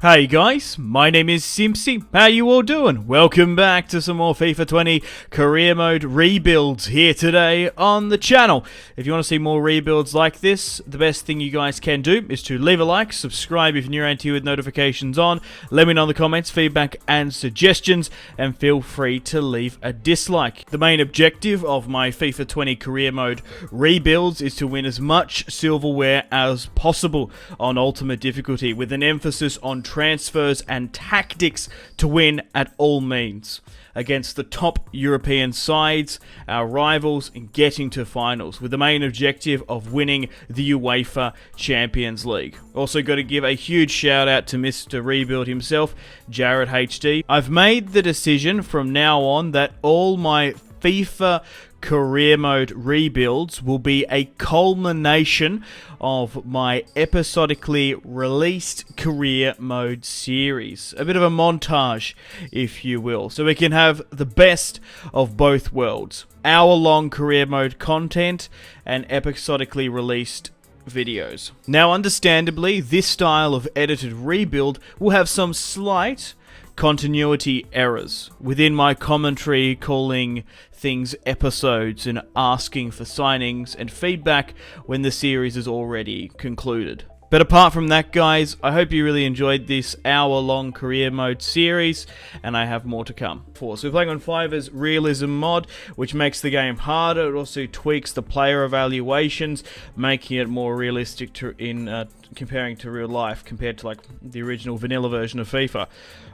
Hey guys, my name is Simpzy. How you all doing? Welcome back to some more FIFA 20 Career Mode Rebuilds here today on the channel. If you want to see more rebuilds like this, the best thing you guys can do is to leave a like, subscribe if you're new around here with notifications on, let me know in the comments, feedback and suggestions, and feel free to leave a dislike. The main objective of my FIFA 20 Career Mode Rebuilds is to win as much silverware as possible on Ultimate difficulty, with an emphasis on transfers and tactics to win at all means against the top European sides, our rivals, and getting to finals, with the main objective of winning the UEFA Champions League. Also got to give a huge shout out to Mr. Rebuild himself, Jared HD. I've made the decision from now on that all my FIFA Career Mode rebuilds will be a culmination of my episodically released Career Mode series. A bit of a montage, if you will, so we can have the best of both worlds. Hour-long Career Mode content and episodically released videos. Now, understandably, this style of edited rebuild will have some slight continuity errors within my commentary, calling things episodes and asking for signings and feedback when the series is already concluded. But apart from that, guys, I hope you really enjoyed this hour-long Career Mode series, and I have more to come. So we're playing on Fiverr's Realism mod, which makes the game harder. It also tweaks the player evaluations, making it more realistic comparing to real life, compared to like the original vanilla version of FIFA.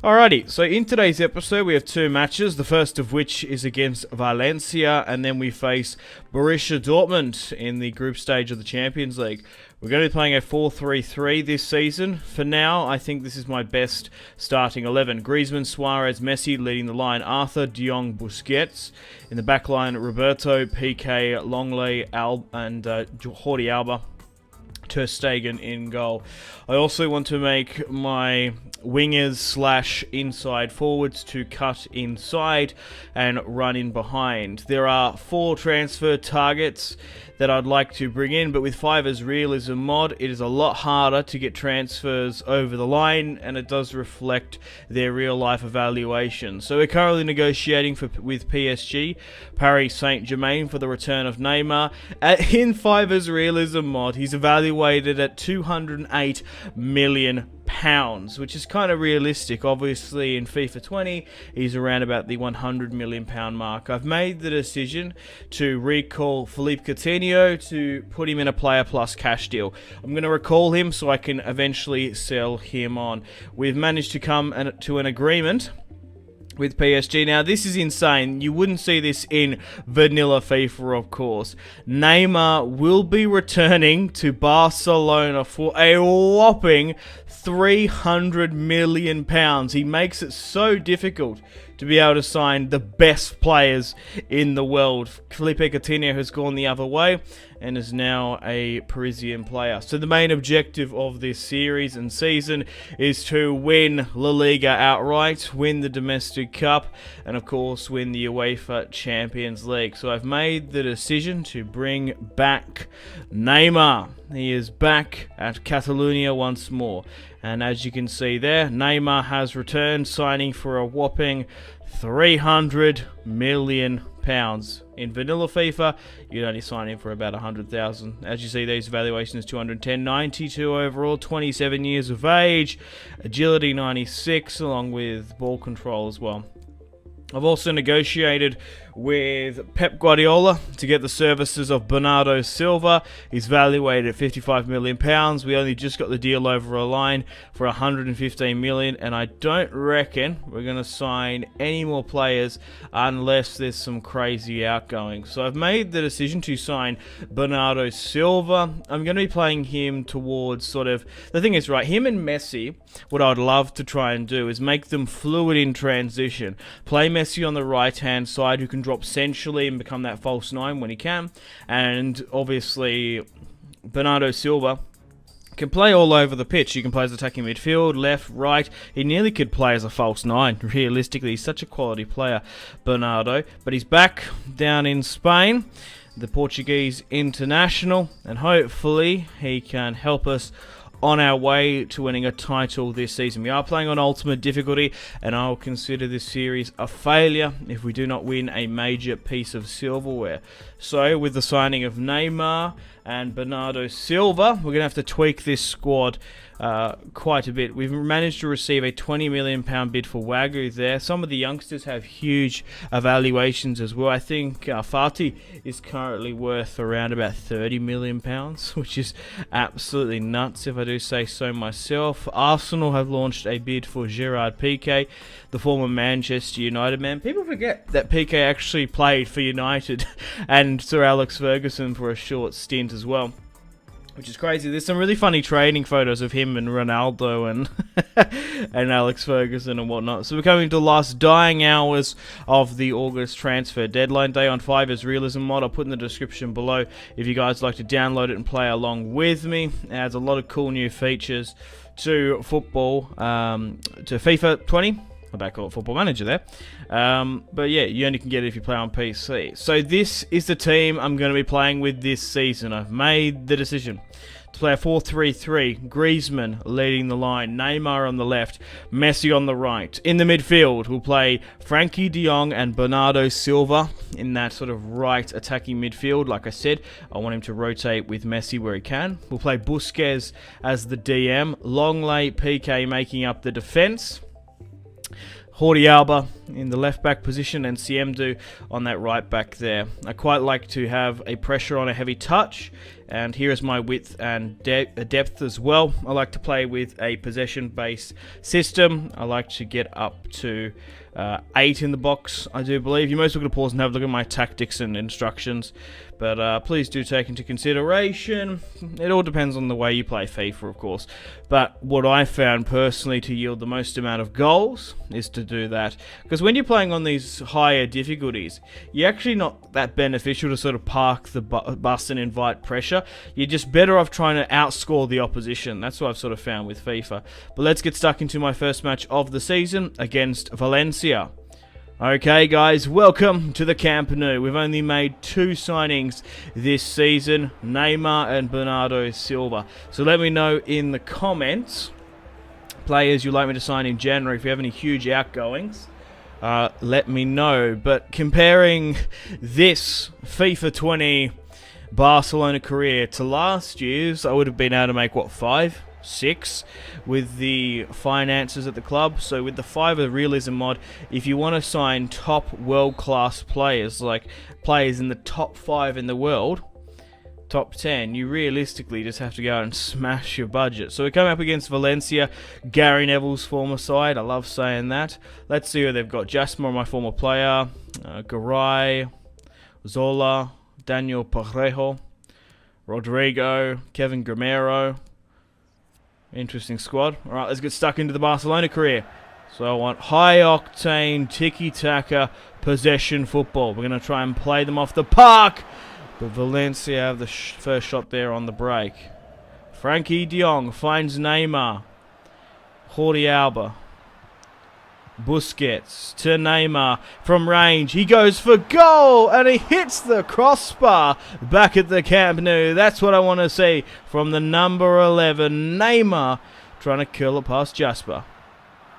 Alrighty, so in today's episode we have two matches, the first of which is against Valencia, and then we face Borussia Dortmund in the group stage of the Champions League. We're going to be playing a 4-3-3 this season. For now, I think this is my best starting 11. Griezmann, Suarez, Messi leading the line. Arthur, De Jong, Busquets. In the back line, Roberto, Piqué, Longley, and Jordi Alba. Ter Stegen in goal. I also want to make my wingers / inside forwards to cut inside and run in behind. There are 4 transfer targets that I'd like to bring in, but with Fiverr's Realism mod, it is a lot harder to get transfers over the line, and it does reflect their real life evaluation. So we're currently negotiating with PSG, Paris Saint-Germain, for the return of Neymar. In Fiverr's Realism mod, he's evaluated at £208 million, which is kind of realistic. Obviously in FIFA 20 he's around about the £100 million mark. I've made the decision to recall Philippe Coutinho to put him in a player plus cash deal. I'm going to recall him so I can eventually sell him on. We've managed to come to an agreement with PSG. Now, this is insane. You wouldn't see this in vanilla FIFA, of course. Neymar will be returning to Barcelona for a whopping £300 million. He makes it so difficult to be able to sign the best players in the world. Philippe Coutinho has gone the other way and is now a Parisian player. So the main objective of this series and season is to win La Liga outright, win the domestic cup, and of course win the UEFA Champions League. So I've made the decision to bring back Neymar. He is back at Catalonia once more. And as you can see there, Neymar has returned, signing for a whopping £300 million. In vanilla FIFA, you'd only sign in for about 100,000. As you see, these evaluations 210, 92 overall, 27 years of age, agility 96, along with ball control as well. I've also negotiated with Pep Guardiola to get the services of Bernardo Silva. He's valuated at £55 million. We only just got the deal over a line for £115 million, and I don't reckon we're going to sign any more players unless there's some crazy outgoing. So I've made the decision to sign Bernardo Silva. I'm going to be playing him towards sort of... The thing is, right, him and Messi, what I'd love to try and do is make them fluid in transition. Play Messi on the right-hand side, who can drop centrally and become that false 9 when he can, and obviously Bernardo Silva can play all over the pitch. He can play as attacking midfield, left, right. He nearly could play as a false 9, realistically. He's such a quality player, Bernardo, but he's back down in Spain, the Portuguese international, and hopefully he can help us on our way to winning a title this season. We are playing on ultimate difficulty, and I'll consider this series a failure if we do not win a major piece of silverware. So, with the signing of Neymar and Bernardo Silva, we're going to have to tweak this squad quite a bit. We've managed to receive a £20 million bid for Wagyu there. Some of the youngsters have huge evaluations as well. I think Fati is currently worth around about £30 million, which is absolutely nuts if I do say so myself. Arsenal have launched a bid for Gerard Piqué, the former Manchester United man. People forget that Piqué actually played for United and Sir Alex Ferguson for a short stint as well, which is crazy. There's some really funny training photos of him and Ronaldo and and Alex Ferguson and whatnot. So we're coming to the last dying hours of the August transfer deadline day on Fiverr's Realism mod. I'll put in the description below if you guys like to download it and play along with me. It adds a lot of cool new features to football, to FIFA 20. I back call it Football Manager there. But yeah, you only can get it if you play on PC. So this is the team I'm going to be playing with this season. I've made the decision to play a 4-3-3. Griezmann leading the line. Neymar on the left. Messi on the right. In the midfield, we'll play Frankie de Jong and Bernardo Silva in that sort of right attacking midfield. Like I said, I want him to rotate with Messi where he can. We'll play Busquets as the DM. Longley, Piqué making up the defence. Jordi Alba in the left back position and Simpzy on that right back there. I quite like to have a pressure on a heavy touch, and here is my width and depth as well. I like to play with a possession-based system. I like to get up to 8 in the box, I do believe. You most look at a pause and have a look at my tactics and instructions, but please do take into consideration. It all depends on the way you play FIFA, of course. But what I found personally to yield the most amount of goals is to do that. Because when you're playing on these higher difficulties, you're actually not that beneficial to sort of park the bus and invite pressure. You're just better off trying to outscore the opposition. That's what I've sort of found with FIFA. But let's get stuck into my first match of the season against Valencia. Okay guys, welcome to the Camp Nou. We've only made 2 signings this season, Neymar and Bernardo Silva. So let me know in the comments, players you'd like me to sign in January. If you have any huge outgoings, let me know. But comparing this FIFA 20 Barcelona career to last year's, I would have been able to make, what, 5? 6 with the finances at the club. So with the FIFA Realism mod, if you want to sign top world-class players, like players in the top 5 in the world, top 10, you realistically just have to go and smash your budget. So we're coming up against Valencia, Gary Neville's former side. I love saying that. Let's see who they've got. Jasper, my former player, Garay, Zola, Daniel Parejo, Rodrigo, Kevin Gramero. Interesting squad. Alright, let's get stuck into the Barcelona career. So I want high-octane, tiki-taka, possession football. We're going to try and play them off the park. But Valencia have the first shot there on the break. Frankie de Jong finds Neymar. Jordi Alba. Busquets to Neymar from range. He goes for goal and he hits the crossbar back at the Camp Nou. That's what I want to see from the number 11, Neymar, trying to curl it past Jasper.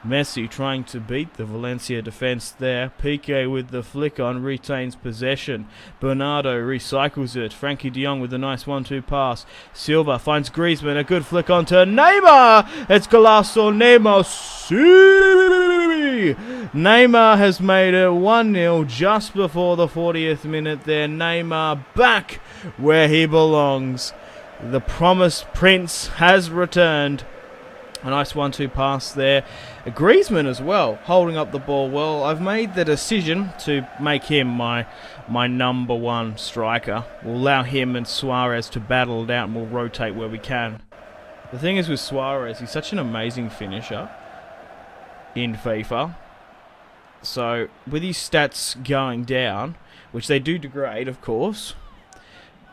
Messi trying to beat the Valencia defence there. Piqué with the flick on, retains possession. Bernardo recycles it. Frankie de Jong with a nice 1-2 pass. Silva finds Griezmann, a good flick on to Neymar. It's Golasso Neymar. Neymar has made it 1-0 just before the 40th minute there. Neymar back where he belongs. The promised prince has returned. A nice 1-2 pass there. Griezmann as well, holding up the ball well. I've made the decision to make him my number 1 striker. We'll allow him and Suarez to battle it out and we'll rotate where we can. The thing is with Suarez, he's such an amazing finisher in FIFA. So with his stats going down, which they do degrade of course,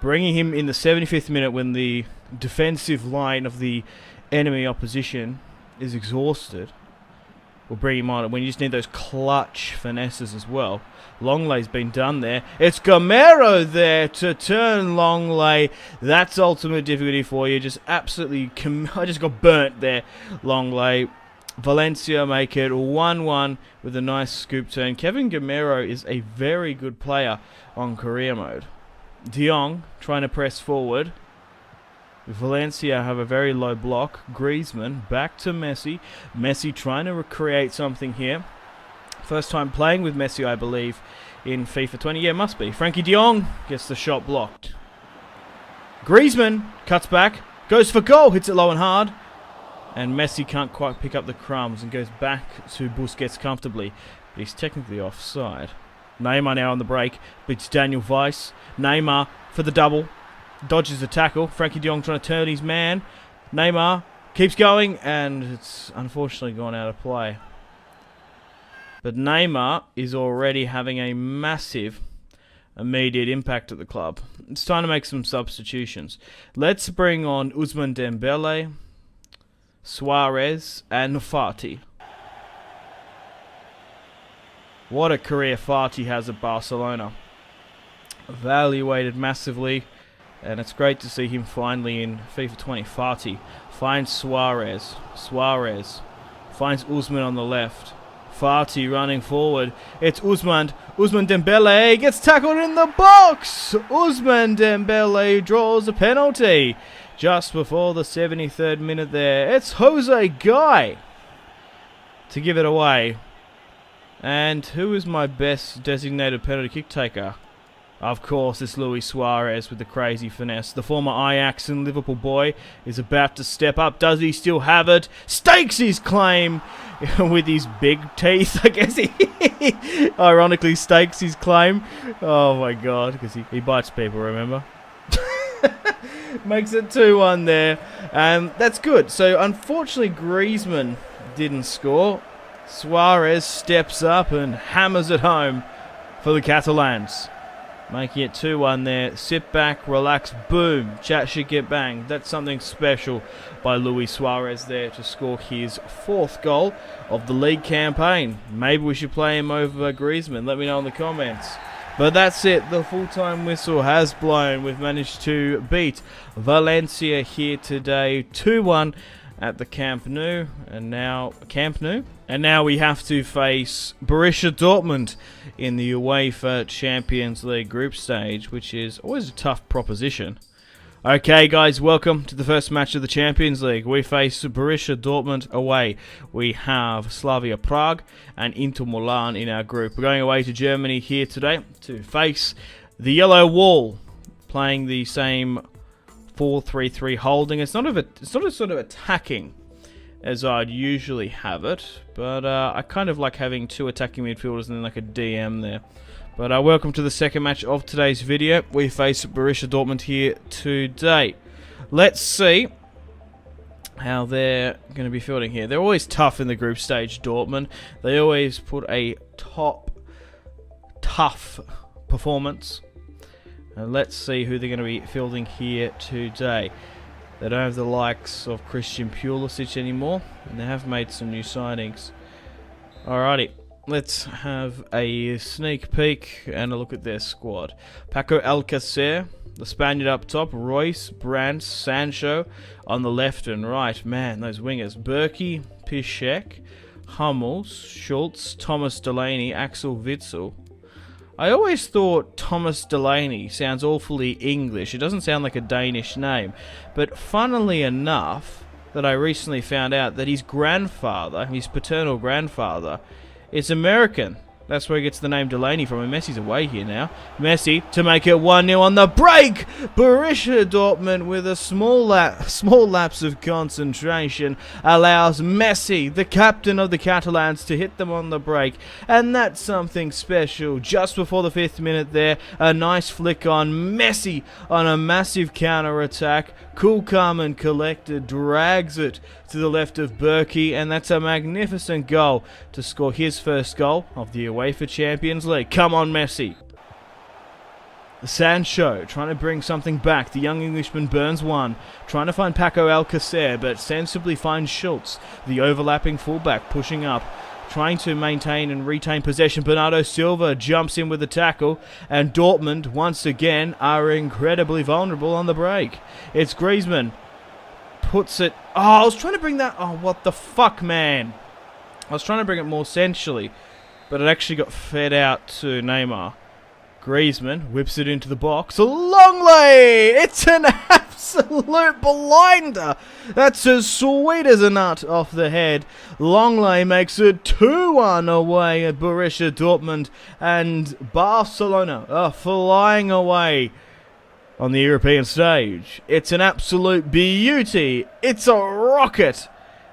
bringing him in the 75th minute when the defensive line of the enemy opposition is exhausted, will bring him on when you just need those clutch finesses as well. Longlay's been done there. It's Gamero there to turn Longley. That's ultimate difficulty for you. Just absolutely... I just got burnt there, Longley. Valencia make it 1-1 with a nice scoop turn. Kevin Gamero is a very good player on career mode. De Jong trying to press forward. Valencia have a very low block. Griezmann back to Messi. Messi trying to recreate something here. First time playing with Messi, I believe, in FIFA 20. Yeah, must be. Frankie de Jong gets the shot blocked. Griezmann cuts back, goes for goal, hits it low and hard. And Messi can't quite pick up the crumbs and goes back to Busquets comfortably. But he's technically offside. Neymar now on the break, beats Daniel Weiss. Neymar for the double. Dodges the tackle. Frankie de Jong trying to turn his man. Neymar keeps going, and it's unfortunately gone out of play. But Neymar is already having a massive immediate impact at the club. It's time to make some substitutions. Let's bring on Ousmane Dembele, Suarez, and Fati. What a career Fati has at Barcelona. Evaluated massively, and it's great to see him finally in FIFA 20. Fati finds Suarez. Suarez finds Ousmane on the left. Fati running forward. It's Ousmane. Ousmane Dembele gets tackled in the box. Ousmane Dembele draws a penalty just before the 73rd minute there. It's Jose Guy to give it away. And who is my best designated penalty kick taker? Of course, it's Luis Suarez with the crazy finesse. The former Ajax and Liverpool boy is about to step up. Does he still have it? Stakes his claim with his big teeth. I guess he ironically stakes his claim. Oh my god, because he bites people, remember? Makes it 2-1 there. That's good. So, unfortunately, Griezmann didn't score. Suarez steps up and hammers it home for the Catalans. Making it 2-1 there. Sit back, relax, boom. Chat shit, get banged. That's something special by Luis Suarez there to score his 4th goal of the league campaign. Maybe we should play him over Griezmann. Let me know in the comments. But that's it. The full-time whistle has blown. We've managed to beat Valencia here today 2-1 at the Camp Nou. And now we have to face Borussia Dortmund in the UEFA Champions League group stage, which is always a tough proposition. Okay, guys, welcome to the first match of the Champions League. We face Borussia Dortmund away. We have Slavia Prague and Inter Milan in our group. We're going away to Germany here today to face the Yellow Wall, playing the same 4-3-3 holding. It's not as sort of attacking as I'd usually have it, but I kind of like having 2 attacking midfielders and then like a DM there. But welcome to the second match of today's video. We face Borussia Dortmund here today. Let's see how they're going to be fielding here. They're always tough in the group stage, Dortmund. They always put a tough performance. And let's see who they're going to be fielding here today. They don't have the likes of Christian Pulisic anymore, and they have made some new signings. Alrighty, let's have a sneak peek and a look at their squad. Paco Alcacer, the Spaniard up top, Royce, Brandt, Sancho on the left and right. Man, those wingers. Berkey, Piszczek, Hummels, Schultz, Thomas Delaney, Axel Witsel. I always thought Thomas Delaney sounds awfully English. It doesn't sound like a Danish name. But funnily enough, that I recently found out that his grandfather, his paternal grandfather, is American. That's where he gets the name Delaney from, and Messi's away here now. Messi to make it 1-0 on the break! Borussia Dortmund, with a small lapse of concentration, allows Messi, the captain of the Catalans, to hit them on the break. And that's something special. Just before the 5th minute there, a nice flick on Messi on a massive counter-attack. Cool, calm and collected, drags it to the left of Berkey, and that's a magnificent goal to score his first goal of the UEFA Champions League. Come on, Messi. Sancho trying to bring something back. The young Englishman burns one, trying to find Paco Alcacer, but sensibly finds Schultz, the overlapping fullback, pushing up trying to maintain and retain possession. Bernardo Silva jumps in with the tackle, and Dortmund once again are incredibly vulnerable on the break. It's Griezmann. Puts it... Oh, I was trying to bring that... Oh, what the fuck, man. I was trying to bring it more centrally, but it actually got fed out to Neymar. Griezmann whips it into the box. Longley! It's an absolute blinder. That's as sweet as a nut off the head. Longley makes it 2-1 away at Borussia Dortmund, and Barcelona are flying away on the European stage. It's an absolute beauty. It's a rocket.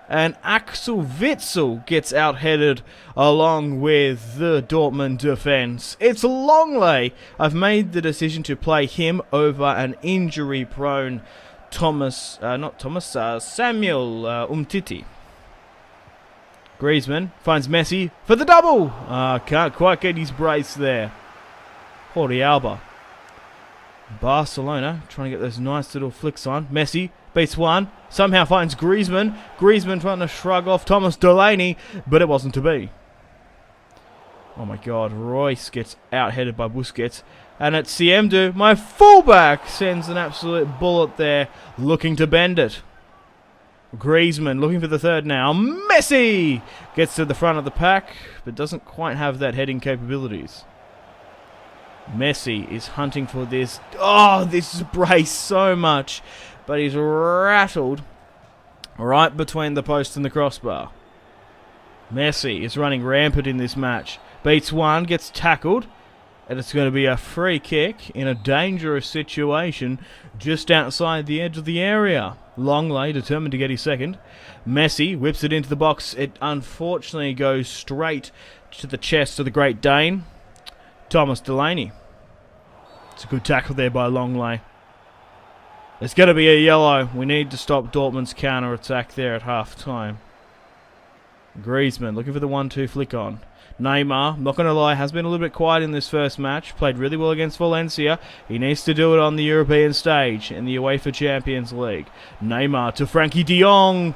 And Axel Witsel gets out-headed along with the Dortmund defense. It's Longley. I've made the decision to play him over an injury-prone Samuel Umtiti. Griezmann finds Messi for the double. Can't quite get his brace there. Jordi Alba. Barcelona trying to get those nice little flicks on. Messi beats one. Somehow finds Griezmann. Griezmann trying to shrug off Thomas Delaney, but it wasn't to be. Oh my god, Royce gets out-headed by Busquets. And it's Siemdu, my fullback, sends an absolute bullet there, looking to bend it. Griezmann looking for the third now. Messi gets to the front of the pack, but doesn't quite have that heading capabilities. Messi is hunting for this. Oh, this brace so much. But he's rattled right between the post and the crossbar. Messi is running rampant in this match. Beats one, gets tackled. And it's going to be a free kick in a dangerous situation just outside the edge of the area. Longley determined to get his second. Messi whips it into the box. It unfortunately goes straight to the chest of the Great Dane, Thomas Delaney. It's a good tackle there by Longley. There's going to be a yellow. We need to stop Dortmund's counter-attack there at half-time. Griezmann looking for the 1-2 flick on. Neymar, not going to lie, has been a little bit quiet in this first match. Played really well against Valencia. He needs to do it on the European stage in the UEFA Champions League. Neymar to Frankie de Jong.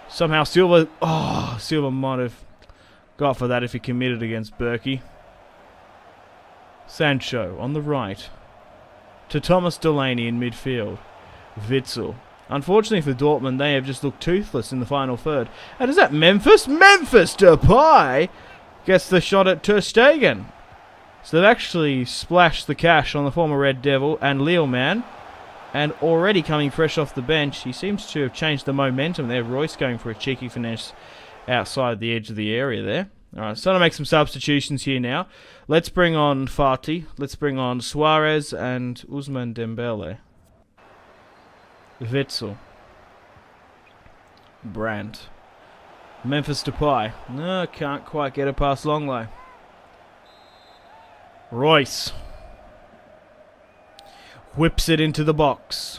Somehow Silva... Oh, Silva might have got for that if he committed against Berkey. Sancho on the right. To Thomas Delaney in midfield. Witsel. Unfortunately for Dortmund, they have just looked toothless in the final third. And is that Memphis? Memphis Depay gets the shot at Ter Stegen. So they've actually splashed the cash on the former Red Devil and Leoman. And already coming fresh off the bench, he seems to have changed the momentum there. Royce going for a cheeky finesse outside the edge of the area there. Alright, so to make some substitutions here now. Let's bring on Fati. Let's bring on Suarez and Ousmane Dembele. Witsel. Brandt. Memphis Depay. No, can't quite get it past Longley. Royce. Whips it into the box.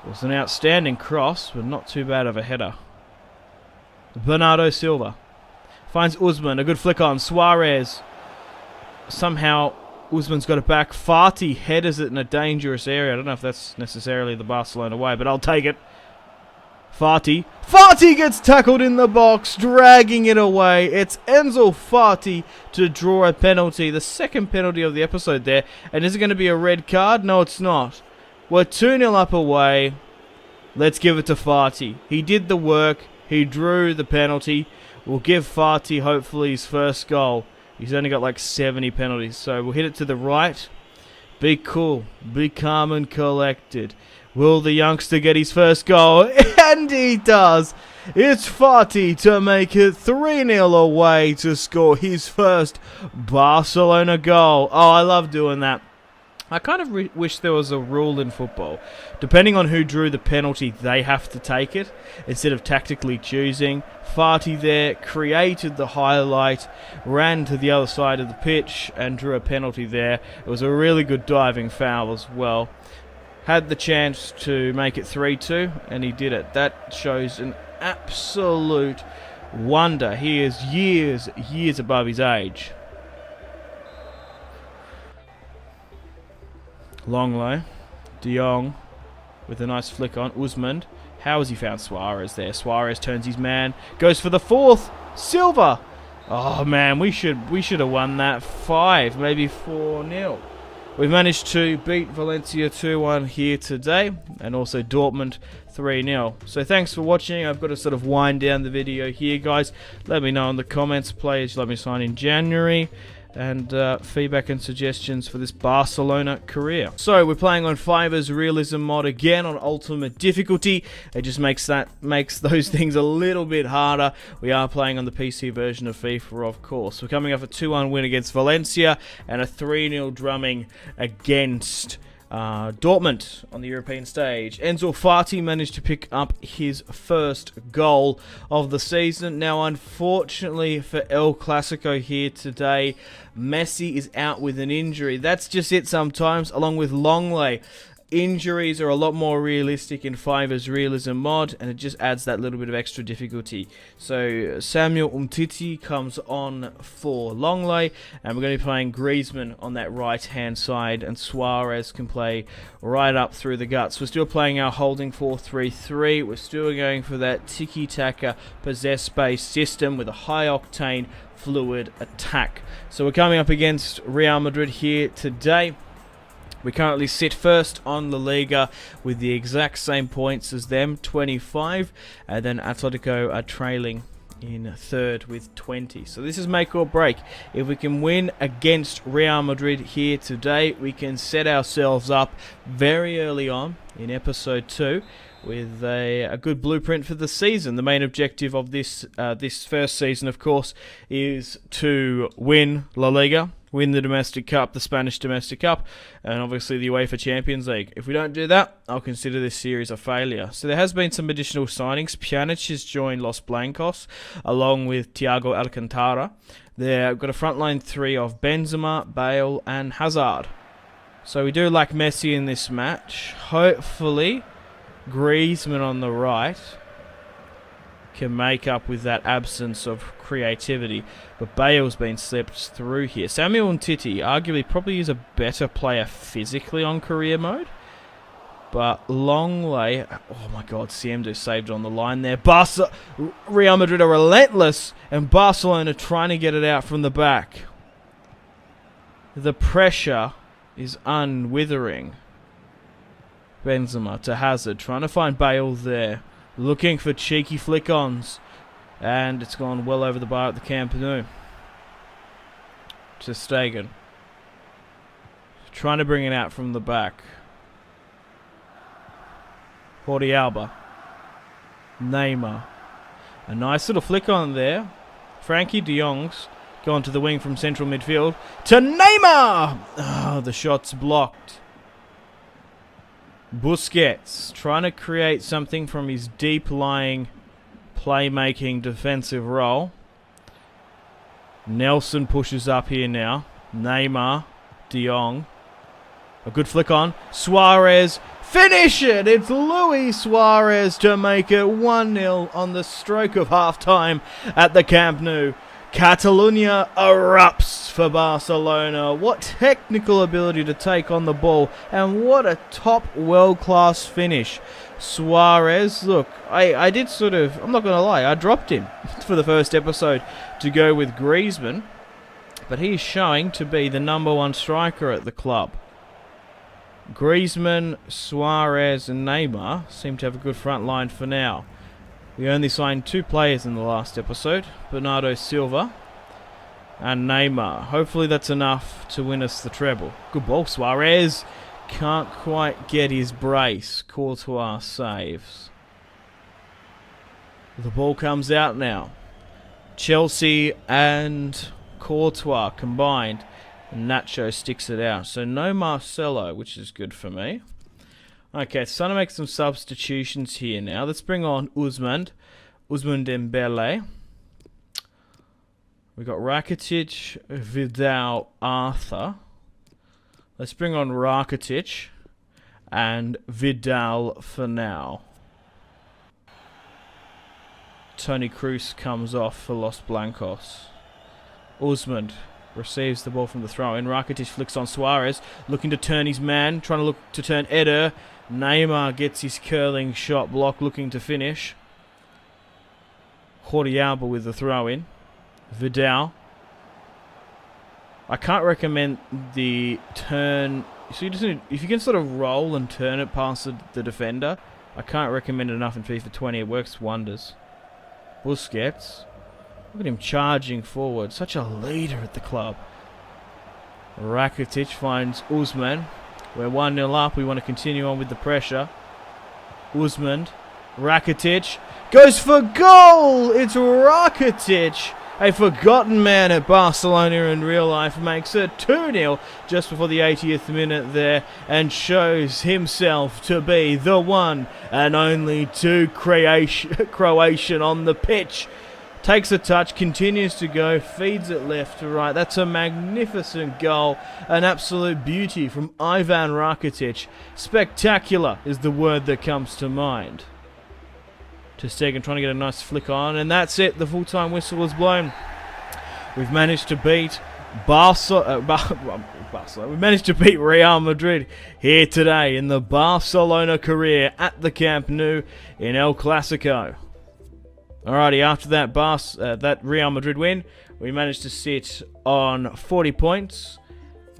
It was an outstanding cross, but not too bad of a header. Bernardo Silva. Finds Ousmane. A good flick on. Suarez. Somehow Ousmane's got it back. Fati headers it in a dangerous area. I don't know if that's necessarily the Barcelona way, but I'll take it. Fati. Fati gets tackled in the box, dragging it away. It's Enzo Fati to draw a penalty. The second penalty of the episode there. And is it going to be a red card? No, it's not. We're 2-0 up away. Let's give it to Fati. He did the work. He drew the penalty. We'll give Fati hopefully his first goal. He's only got like 70 penalties. So we'll hit it to the right. Be cool. Be calm and collected. Will the youngster get his first goal? And he does. It's Fati to make it 3-0 away to score his first Barcelona goal. Oh, I love doing that. I kind of wish there was a rule in football. Depending on who drew the penalty, they have to take it instead of tactically choosing. Fati there created the highlight, ran to the other side of the pitch and drew a penalty there. It was a really good diving foul as well. Had the chance to make it 3-2 and he did it. That shows an absolute wonder. He is years above his age. Longley, de Jong with a nice flick on. Ousmane, how has he found Suarez there? Suarez turns his man, goes for the fourth. Silva. Oh man, we should have won that 5, maybe 4-0. We've managed to beat Valencia 2-1 here today, and also Dortmund 3-0. So thanks for watching. I've got to sort of wind down the video here, guys. Let me know in the comments, players let me sign in January, and feedback and suggestions for this Barcelona career. So we're playing on FIFA's Realism mod again on Ultimate difficulty. It just makes those things a little bit harder. We are playing on the PC version of FIFA, of course. We're coming off a 2-1 win against Valencia and a 3-0 drumming against Dortmund on the European stage. Enzo Fati managed to pick up his first goal of the season. Now, unfortunately for El Clasico here today, Messi is out with an injury. That's just it sometimes, along with Longley. Injuries are a lot more realistic in FIFA's Realism mod, and it just adds that little bit of extra difficulty. So Samuel Umtiti comes on for Longley, and we're going to be playing Griezmann on that right-hand side, and Suarez can play right up through the guts. We're still playing our holding 4-3-3. We're still going for that tiki-taka possess-based system with a high-octane fluid attack. So we're coming up against Real Madrid here today. We currently sit first on La Liga with the exact same points as them, 25, and then Atletico are trailing in third with 20. So this is make or break. If we can win against Real Madrid here today, we can set ourselves up very early on in episode 2 with a good blueprint for the season. The main objective of this first season, of course, is to win La Liga, win the domestic cup, the Spanish domestic cup, and obviously the UEFA Champions League. If we don't do that, I'll consider this series a failure. So there has been some additional signings. Pjanic has joined Los Blancos, along with Thiago Alcantara. They've got a front line 3 of Benzema, Bale, and Hazard. So we do like Messi in this match. Hopefully Griezmann on the right can make up with that absence of creativity, but Bale's been slipped through here. Samuel Umtiti arguably probably is a better player physically on career mode, but Longley, oh my god, Simpzy saved on the line there. Real Madrid are relentless, and Barcelona trying to get it out from the back. The pressure is unwithering. Benzema to Hazard, trying to find Bale there, looking for cheeky flick-ons, and it's gone well over the bar at the Camp Nou. Ter Stegen, trying to bring it out from the back. Jordi Alba, Neymar, a nice little flick-on there. Frankie de Jong's gone to the wing from central midfield to Neymar! Oh, the shot's blocked. Busquets trying to create something from his deep-lying playmaking defensive role. Nelson pushes up here now. Neymar, De Jong. A good flick on. Suarez, finish it! It's Luis Suarez to make it 1-0 on the stroke of half-time at the Camp Nou. Catalunya erupts for Barcelona. What technical ability to take on the ball, and what a top world-class finish. Suarez, look, I did sort of, I'm not going to lie, I dropped him for the first episode to go with Griezmann, but he's showing to be the #1 striker at the club. Griezmann, Suarez and Neymar seem to have a good front line for now. We only signed 2 players in the last episode, Bernardo Silva and Neymar. Hopefully that's enough to win us the treble. Good ball, Suarez. Can't quite get his brace. Courtois saves. The ball comes out now. Chelsea and Courtois combined. Nacho sticks it out. So no Marcelo, which is good for me. Okay, it's time to make some substitutions here now. Let's bring on Ousmane Dembele. We got Rakitic, Vidal, Arthur. Let's bring on Rakitic and Vidal for now. Toni Kroos comes off for Los Blancos. Ousmane receives the ball from the throw-in. Rakitic flicks on Suarez, looking to turn his man, trying to turn Eder. Neymar gets his curling shot block, looking to finish. Jordi with the throw-in. Vidal. I can't recommend the turn. So you just need, if you can sort of roll and turn it past the defender, I can't recommend it enough in FIFA 20. It works wonders. Busquets. Look at him charging forward. Such a leader at the club. Rakitic finds Usman. We're 1-0 up. We want to continue on with the pressure. Usman. Rakitic. Goes for goal! It's Rakitic. A forgotten man at Barcelona in real life makes it 2-0 just before the 80th minute there and shows himself to be the one and only Croatian on the pitch. Takes a touch, continues to go, feeds it left to right. That's a magnificent goal, an absolute beauty from Ivan Rakitic. Spectacular is the word that comes to mind. Ter Stegen trying to get a nice flick on, and that's it. The full-time whistle is blown. We've managed to beat Barcelona. We've managed to beat Real Madrid here today in the Barcelona career at the Camp Nou in El Clasico. Alrighty, after that that Real Madrid win, we managed to sit on 40 points.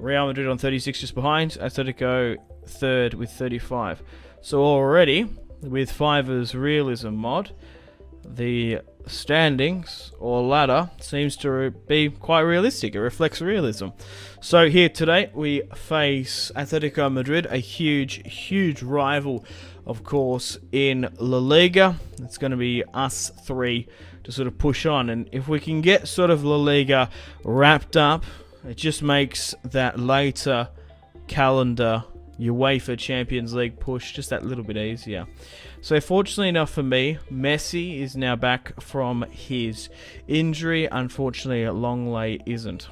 Real Madrid on 36 just behind. Atletico third with 35. So already, with Fiverr's realism mod, the standings or ladder seems to be quite realistic. It reflects realism. So here today we face Atletico Madrid, a huge rival, of course, in La Liga. It's going to be us three to sort of push on, and if we can get sort of La Liga wrapped up, it just makes that later calendar UEFA Champions League push just that little bit easier. So fortunately enough for me, Messi is now back from his injury. Unfortunately, Longley isn't.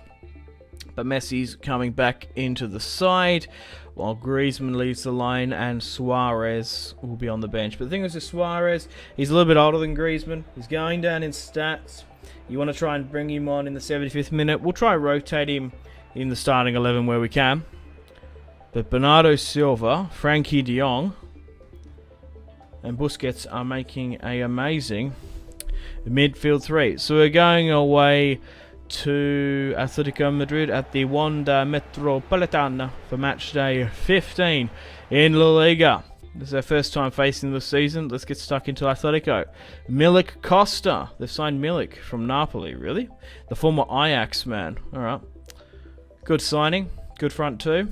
But Messi's coming back into the side, while Griezmann leaves the line and Suarez will be on the bench. But the thing is with Suarez, he's a little bit older than Griezmann. He's going down in stats. You want to try and bring him on in the 75th minute. We'll try rotate him in the starting 11 where we can. But Bernardo Silva, Frankie de Jong, and Busquets are making an amazing midfield three. So we're going away to Atletico Madrid at the Wanda Metropolitana for match day 15 in La Liga. This is our first time facing the season. Let's get stuck into Atletico. Milik Costa. They've signed Milik from Napoli, really? The former Ajax man. Alright. Good signing. Good front two.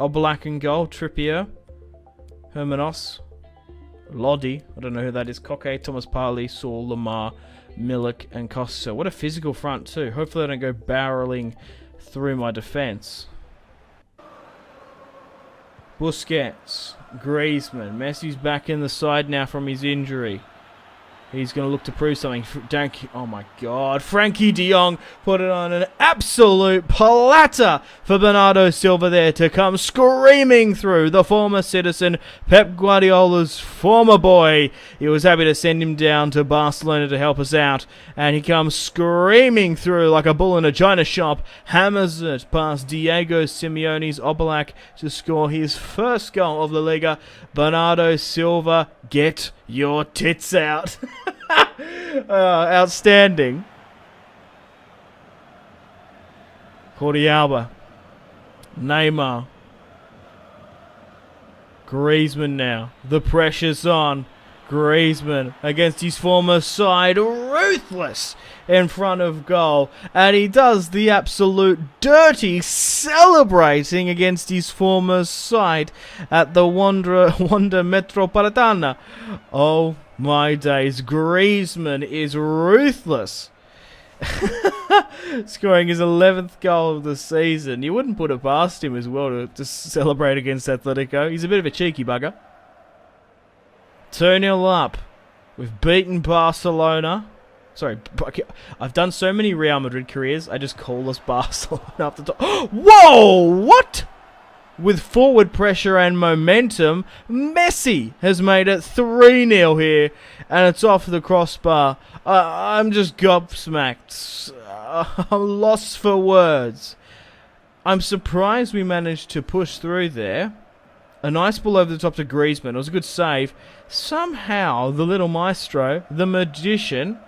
Oblak in goal. Trippier. Hermanos. Lodi. I don't know who that is. Koke, Thomas Partey, Saul, Lamar, Milik, and Costa. What a physical front too. Hopefully I don't go barreling through my defense. Busquets. Griezmann. Messi's back in the side now from his injury. He's going to look to prove something. Oh my god. Frankie de Jong put it on an absolute platter for Bernardo Silva there to come screaming through. The former citizen, Pep Guardiola's former boy. He was happy to send him down to Barcelona to help us out. And he comes screaming through like a bull in a china shop. Hammers it past Diego Simeone's Oblak to score his first goal of La Liga. Bernardo Silva, get your tits out. Outstanding. Jordi Neymar. Griezmann now. The pressure's on. Griezmann against his former side. Ruthless in front of goal. And he does the absolute dirty celebrating against his former side at the Wanda Metropolitana. Oh my days. Griezmann is ruthless. Scoring his 11th goal of the season. You wouldn't put it past him as well to celebrate against Atletico. He's a bit of a cheeky bugger. 2-0 up. We've beaten Barcelona. Sorry, I've done so many Real Madrid careers, I just call us Barcelona up the top. Whoa! What? With forward pressure and momentum, Messi has made it 3-0 here, and it's off the crossbar. I'm just gobsmacked. I'm lost for words. I'm surprised we managed to push through there. A nice ball over the top to Griezmann. It was a good save. Somehow, the little maestro, the magician,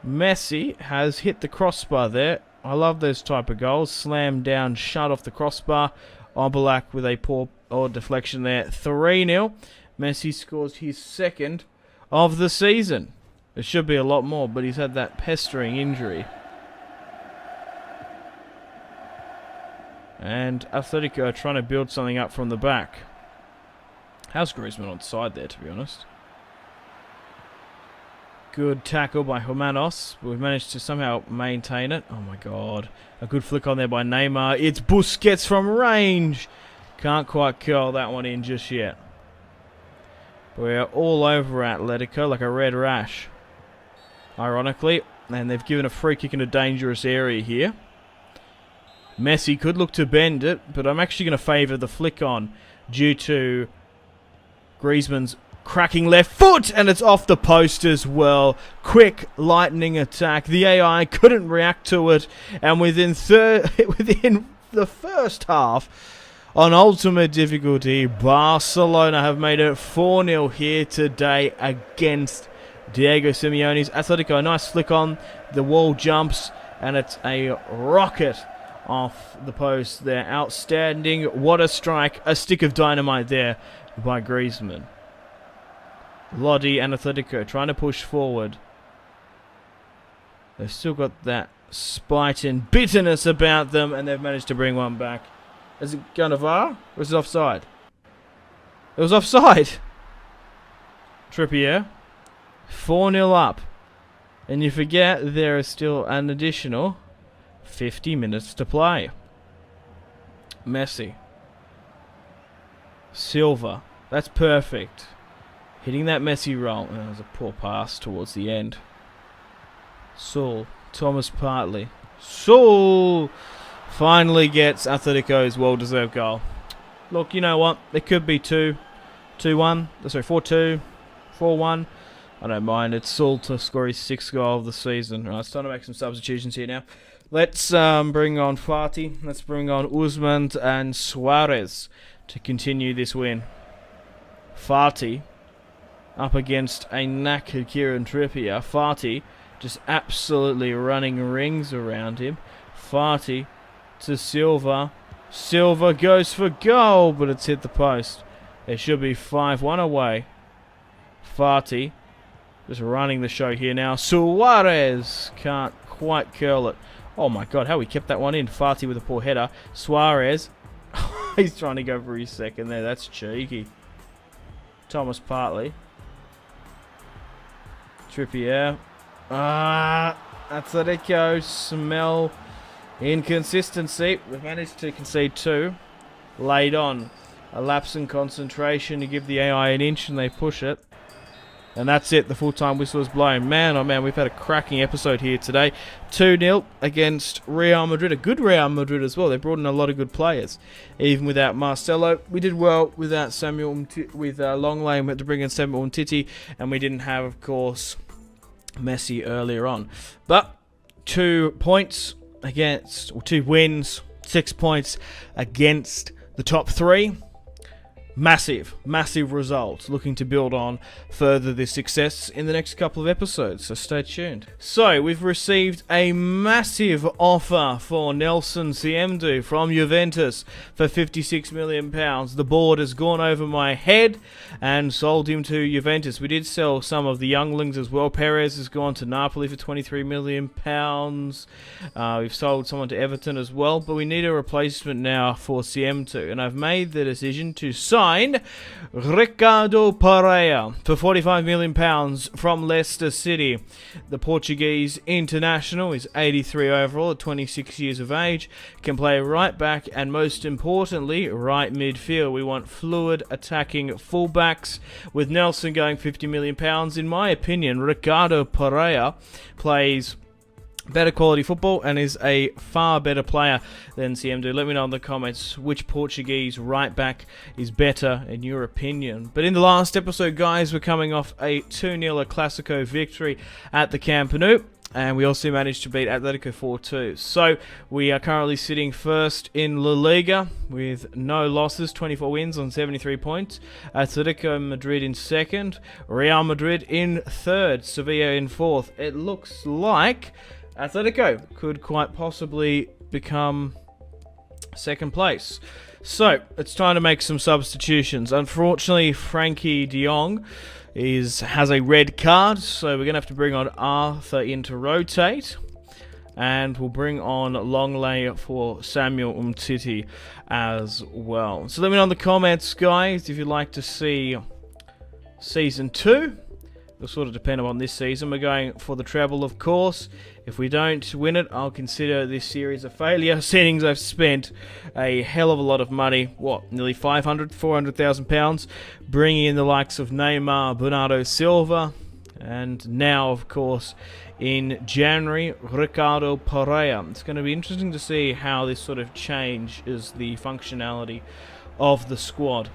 Messi has hit the crossbar there. I love those type of goals. Slam down, shut off the crossbar. Oblak with a poor deflection there. 3-0. Messi scores his second of the season. It should be a lot more, but he's had that pestering injury. And Atletico are trying to build something up from the back. How's Griezmann on side there, to be honest? Good tackle by Humanos. We've managed to somehow maintain it. Oh my god. A good flick on there by Neymar. It's Busquets from range. Can't quite curl that one in just yet. We're all over Atletico like a red rash. Ironically. And they've given a free kick in a dangerous area here. Messi could look to bend it, but I'm actually going to favour the flick on due to Griezmann's cracking left foot, and it's off the post as well. Quick, lightning attack. The AI couldn't react to it, and within the first half, on ultimate difficulty, Barcelona have made it 4-0 here today against Diego Simeone's Atletico. A nice flick on, the wall jumps, and it's a rocket off the post there. Outstanding. What a strike. A stick of dynamite there by Griezmann. Lodi and Atletico trying to push forward. They've still got that spite and bitterness about them, and they've managed to bring one back. Is it going to VAR? Or is it offside? It was offside. Trippier. 4-0 up. And you forget there is still an additional 50 minutes to play. Messi. Silva. That's perfect. Hitting that Messi roll. That was a poor pass towards the end. Saul. Thomas Partey. Saul finally gets Atletico's well-deserved goal. Look, you know what? It could be 2-1. Sorry, 4-2. 4-1. I don't mind. It's Saul to score his 6th goal of the season. Right, it's time to make some substitutions here now. Let's bring on Fati. Let's bring on Usman and Suarez to continue this win. Fati up against a knackered Kieran Trippier. Fati just absolutely running rings around him. Fati to Silva. Silva goes for goal, but it's hit the post. It should be 5-1 away. Fati just running the show here now. Suarez can't quite curl it. Oh my god, how he kept that one in. Fati with a poor header. Suarez. He's trying to go for his second there. That's cheeky. Thomas Partey. Trippier. Atletico smell inconsistency. We've managed to concede 2. Laid on. A lapse in concentration to give the AI an inch, and they push it. And that's it. The full-time whistle is blown. Man, oh man, we've had a cracking episode here today. 2-0 against Real Madrid. A good Real Madrid as well. They brought in a lot of good players. Even without Marcelo. We did well without with Long Lane. We had to bring in Samuel Umtiti. And we didn't have, of course, Messi earlier on. But 2 points against, or 2 wins, 6 points against the top 3. Massive results. Looking to build on further this success in the next couple of episodes, so stay tuned. So, we've received a massive offer for Nelson Ciemdu from Juventus for £56 million. The board has gone over my head and sold him to Juventus. We did sell some of the younglings as well. Perez has gone to Napoli for £23 million. We've sold someone to Everton as well, but we need a replacement now for Ciemdu, and I've made the decision to sign Ricardo Pereira for £45 million from Leicester City. The Portuguese international is 83 overall at 26 years of age, can play right back and most importantly right midfield. We want fluid attacking fullbacks with Nelson going £50 million. In my opinion, Ricardo Pereira plays better quality football and is a far better player than Ciemdu. Let me know in the comments which Portuguese right back is better in your opinion. But in the last episode, guys, we're coming off a 2-0 Clasico victory at the Camp Nou. And we also managed to beat Atletico 4-2. So we are currently sitting first in La Liga with no losses, 24 wins on 73 points. Atletico Madrid in second, Real Madrid in third, Sevilla in fourth. It looks like Atletico could quite possibly become second place. So it's time to make some substitutions. Unfortunately, Frankie de Jong has a red card, so we're going to have to bring on Arthur in to rotate. And we'll bring on Longley for Samuel Umtiti as well. So let me know in the comments, guys, if you'd like to see Season 2. It'll sort of depend on this season. We're going for the treble, of course. If we don't win it, I'll consider this series a failure, seeing I've spent a hell of a lot of money. What, nearly 400,000 pounds, bringing in the likes of Neymar, Bernardo Silva, and now, of course, in January, Ricardo Pereira. It's going to be interesting to see how this sort of changes the functionality of the squad.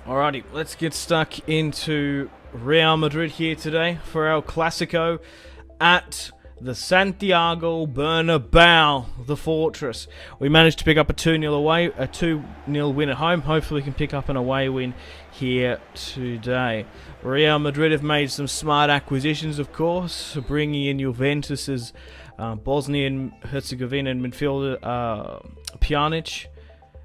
Alrighty, let's get stuck into Real Madrid here today for our Clásico at the Santiago Bernabéu, the fortress. We managed to pick up a 2-0 win at home. Hopefully we can pick up an away win here today. Real Madrid have made some smart acquisitions, of course, bringing in Juventus's Bosnian-Herzegovina midfielder Pjanic.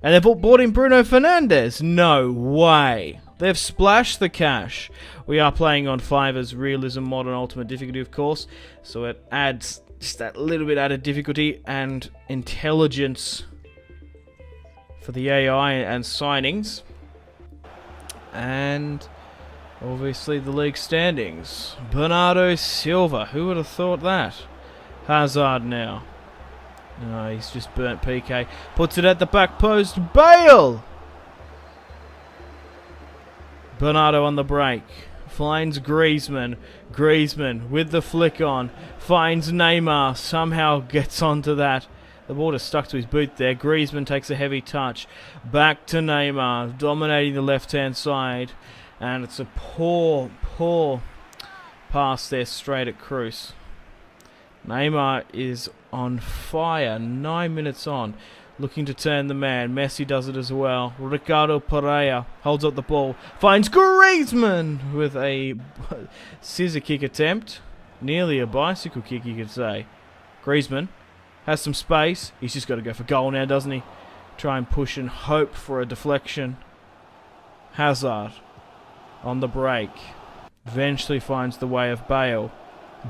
And they've bought in Bruno Fernandes. No way. They've splashed the cash. We are playing on Fiverr's Realism Modern Ultimate difficulty, of course, so it adds just that little bit added difficulty and intelligence for the AI and signings. And obviously the league standings. Bernardo Silva. Who would have thought that? Hazard now. No, he's just burnt PK. Puts it at the back post. Bale! Bernardo on the break. Finds Griezmann. Griezmann with the flick on. Finds Neymar. Somehow gets onto that. The ball is stuck to his boot there. Griezmann takes a heavy touch. Back to Neymar. Dominating the left-hand side. And it's a poor pass there straight at Cruz. Neymar is on fire. 9 minutes on. Looking to turn the man. Messi does it as well. Ricardo Pereira holds up the ball. Finds Griezmann with a scissor kick attempt. Nearly a bicycle kick, you could say. Griezmann has some space. He's just got to go for goal now, doesn't he? Try and push and hope for a deflection. Hazard on the break. Eventually finds the way of Bale.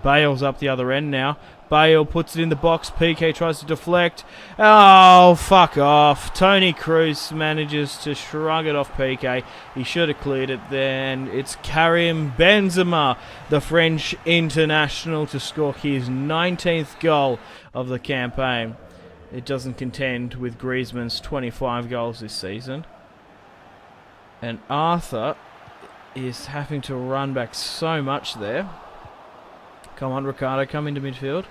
Bale's up the other end now. Bale puts it in the box. PK tries to deflect. Oh, fuck off. Toni Kroos manages to shrug it off PK. He should have cleared it then. It's Karim Benzema, the French international, to score his 19th goal of the campaign. It doesn't contend with Griezmann's 25 goals this season. And Arthur is having to run back so much there. Come on, Ricardo, come into midfield.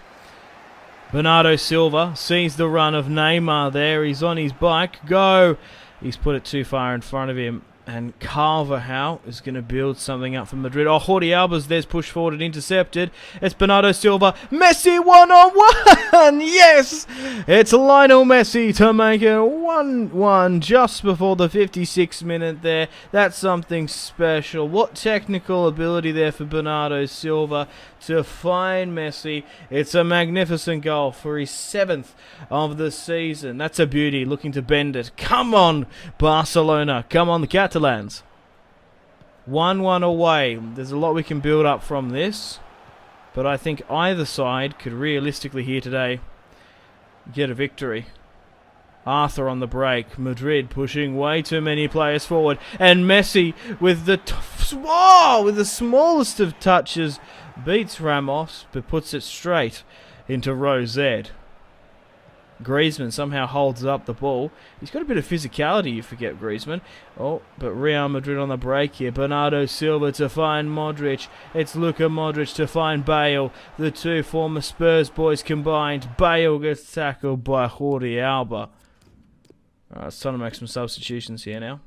Bernardo Silva sees the run of Neymar there. He's on his bike. Go! He's put it too far in front of him. And Carvajal is going to build something up for Madrid. Oh, Jordi Alba's there's pushed forward and intercepted. It's Bernardo Silva. Messi 1-on-1! Yes! It's Lionel Messi to make it 1-1 just before the 56th minute there. That's something special. What technical ability there for Bernardo Silva to find Messi. It's a magnificent goal for his 7th of the season. That's a beauty, looking to bend it. Come on, Barcelona. Come on, the Catalans. 1-1 away. There's a lot we can build up from this, but I think either side could realistically here today get a victory. Arthur on the break. Madrid pushing way too many players forward, and Messi with the smallest of touches beats Ramos, but puts it straight into row Z. Griezmann somehow holds up the ball. He's got a bit of physicality, you forget Griezmann. Oh, but Real Madrid on the break here. Bernardo Silva to find Modric. It's Luka Modric to find Bale. The two former Spurs boys combined. Bale gets tackled by Jordi Alba. Alright, it's time to make some substitutions here now.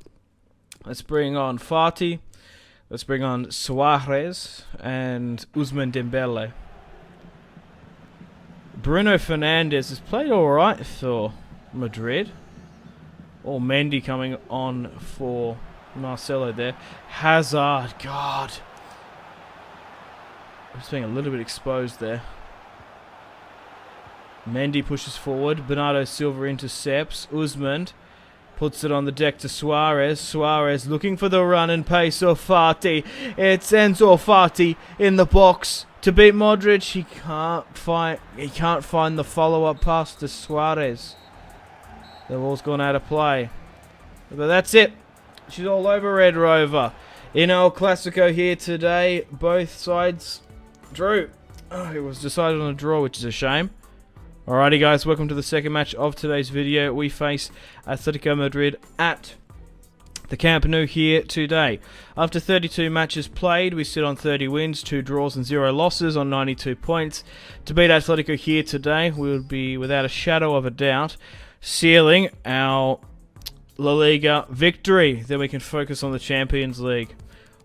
Let's bring on Fati. Let's bring on Suarez and Ousmane Dembele. Bruno Fernandes has played alright for Madrid. Or Mendy coming on for Marcelo there. Hazard, God. I'm just being a little bit exposed there. Mendy pushes forward. Bernardo Silva intercepts. Usman puts it on the deck to Suarez. Suarez looking for the run and pace of Fati. It's Enzo Fati in the box to beat Modric. He can't find the follow-up pass to Suarez. The ball's gone out of play. But that's it. She's all over Red Rover. In El Clasico here today, both sides drew. It was decided on a draw, which is a shame. Alrighty guys, welcome to the second match of today's video. We face Atletico Madrid at the Camp Nou here today. After 32 matches played, we sit on 30 wins, 2 draws and 0 losses on 92 points. To beat Atletico here today, we would be, without a shadow of a doubt, sealing our La Liga victory. Then we can focus on the Champions League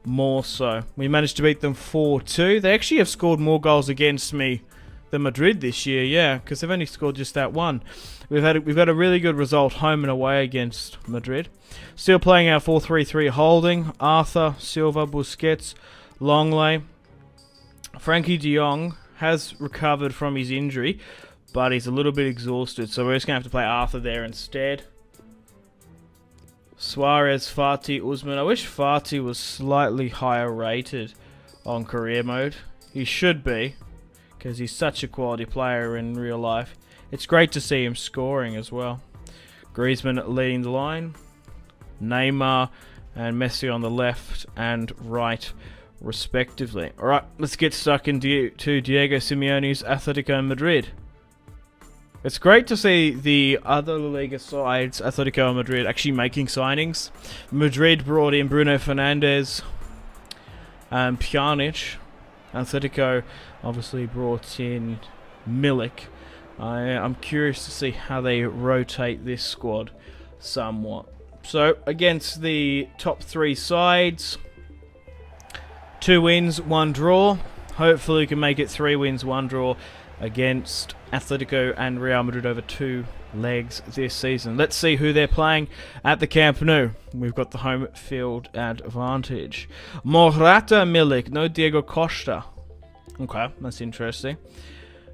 more so. We managed to beat them 4-2. They actually have scored more goals against me than Madrid this year, yeah, because they've only scored just that one. We've had a really good result home and away against Madrid. Still playing our 4-3-3 holding. Arthur, Silva, Busquets, Longley. Frankie de Jong has recovered from his injury, but he's a little bit exhausted, so we're just going to have to play Arthur there instead. Suarez, Fati, Usman. I wish Fati was slightly higher rated on career mode. He should be, because he's such a quality player in real life. It's great to see him scoring as well. Griezmann leading the line. Neymar and Messi on the left and right, respectively. Alright, let's get stuck into Diego Simeone's Atletico Madrid. It's great to see the other La Liga sides, Atletico Madrid, actually making signings. Madrid brought in Bruno Fernandes and Pjanic. Atletico obviously brought in Milik. I'm curious to see how they rotate this squad somewhat. So, against the top 3 sides, 2 wins, 1 draw. Hopefully we can make it 3 wins, 1 draw against Atletico and Real Madrid over 2 legs this season. Let's see who they're playing at the Camp Nou. We've got the home field advantage. Morata, Milik, no Diego Costa. Okay, that's interesting.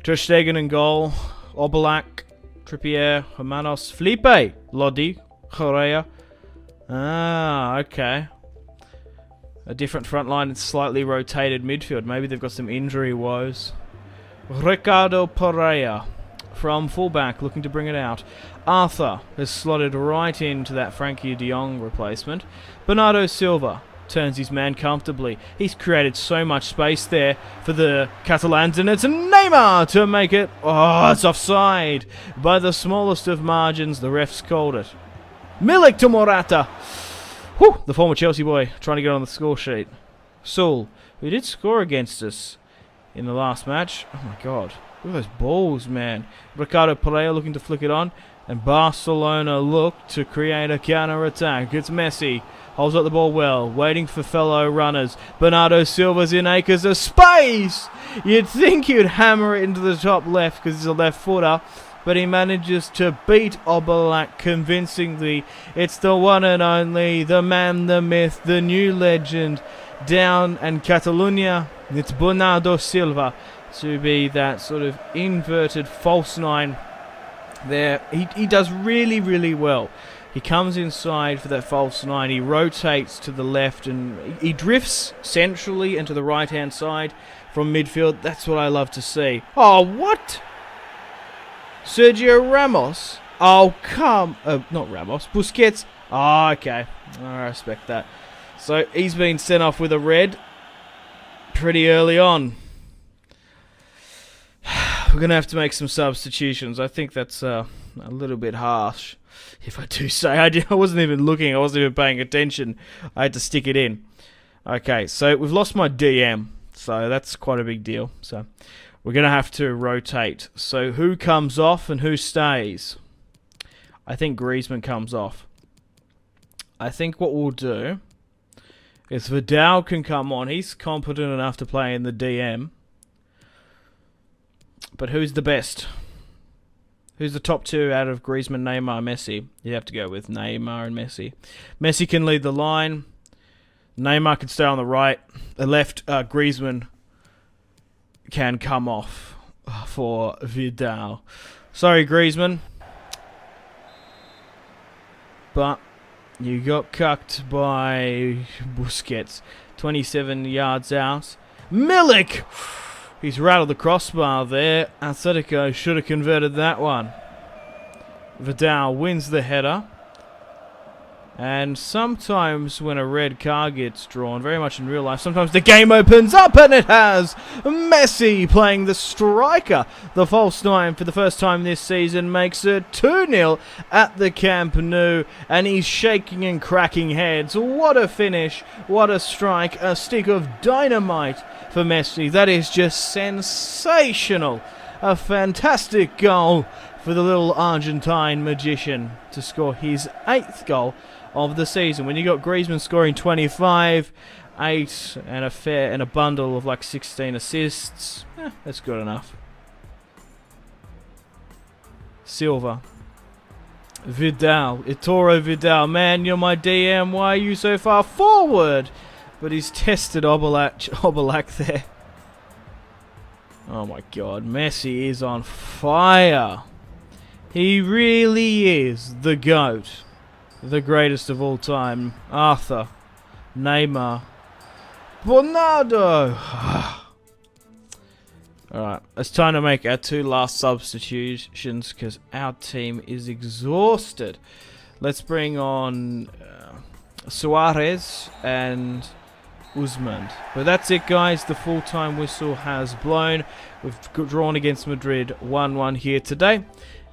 Ter Stegen in goal. Oblak, Trippier, Hermanos, Felipe, Lodi, Correa. Ah, okay. A different front line and slightly rotated midfield. Maybe they've got some injury woes. Ricardo Pereira from fullback, looking to bring it out. Arthur has slotted right into that Frankie de Jong replacement. Bernardo Silva turns his man comfortably. He's created so much space there for the Catalans, and it's Neymar to make it. Oh, it's offside. By the smallest of margins, the refs called it. Milik to Morata. Whew, the former Chelsea boy trying to get on the score sheet. Saul, who did score against us in the last match. Oh my god. Look at those balls, man. Ricardo Pereira looking to flick it on. And Barcelona look to create a counter-attack. It's Messi. Holds up the ball well. Waiting for fellow runners. Bernardo Silva's in acres of space. You'd think he'd hammer it into the top left because he's a left footer. But he manages to beat Oblak convincingly. It's the one and only, the man, the myth, the new legend down in Catalonia. It's Bernardo Silva to be that sort of inverted false 9 there. He does really, really well. He comes inside for that false 9. He rotates to the left and he drifts centrally into the right-hand side from midfield. That's what I love to see. Oh, what? Sergio Ramos? Oh, come... not Ramos. Busquets. Oh, okay. I respect that. So, he's been sent off with a red pretty early on. We're going to have to make some substitutions. I think that's a little bit harsh, if I do say. I wasn't even looking. I wasn't even paying attention. I had to stick it in. Okay, so we've lost my DM. So that's quite a big deal. So we're going to have to rotate. So who comes off and who stays? I think Griezmann comes off. I think what we'll do is Vidal can come on. He's competent enough to play in the DM. But who's the best? Who's the top two out of Griezmann, Neymar, Messi? You'd have to go with Neymar and Messi. Messi can lead the line. Neymar can stay on the right. The left, Griezmann can come off for Vidal. Sorry, Griezmann. But you got cucked by Busquets. 27 yards out. Milik! He's rattled the crossbar there. Atletico should have converted that one. Vidal wins the header. And sometimes when a red card gets drawn, very much in real life, sometimes the game opens up, and it has Messi playing the striker. The false nine for the first time this season makes it 2-0 at the Camp Nou, and he's shaking and cracking heads. What a finish, what a strike, a stick of dynamite for Messi. That is just sensational. A fantastic goal for the little Argentine magician to score his 8th goal of the season. When you got Griezmann scoring 25, 8 and a bundle of like 16 assists, that's good enough. Silva, Vidal, Itoro Vidal, man, you're my DM. Why are you so far forward? But he's tested Oblak there. Oh my God, Messi is on fire. He really is the GOAT. The greatest of all time. Arthur. Neymar. Bernardo. Alright, it's time to make our 2 last substitutions because our team is exhausted. Let's bring on Suarez and Usman. But that's it, guys. The full-time whistle has blown. We've drawn against Madrid 1-1 here today.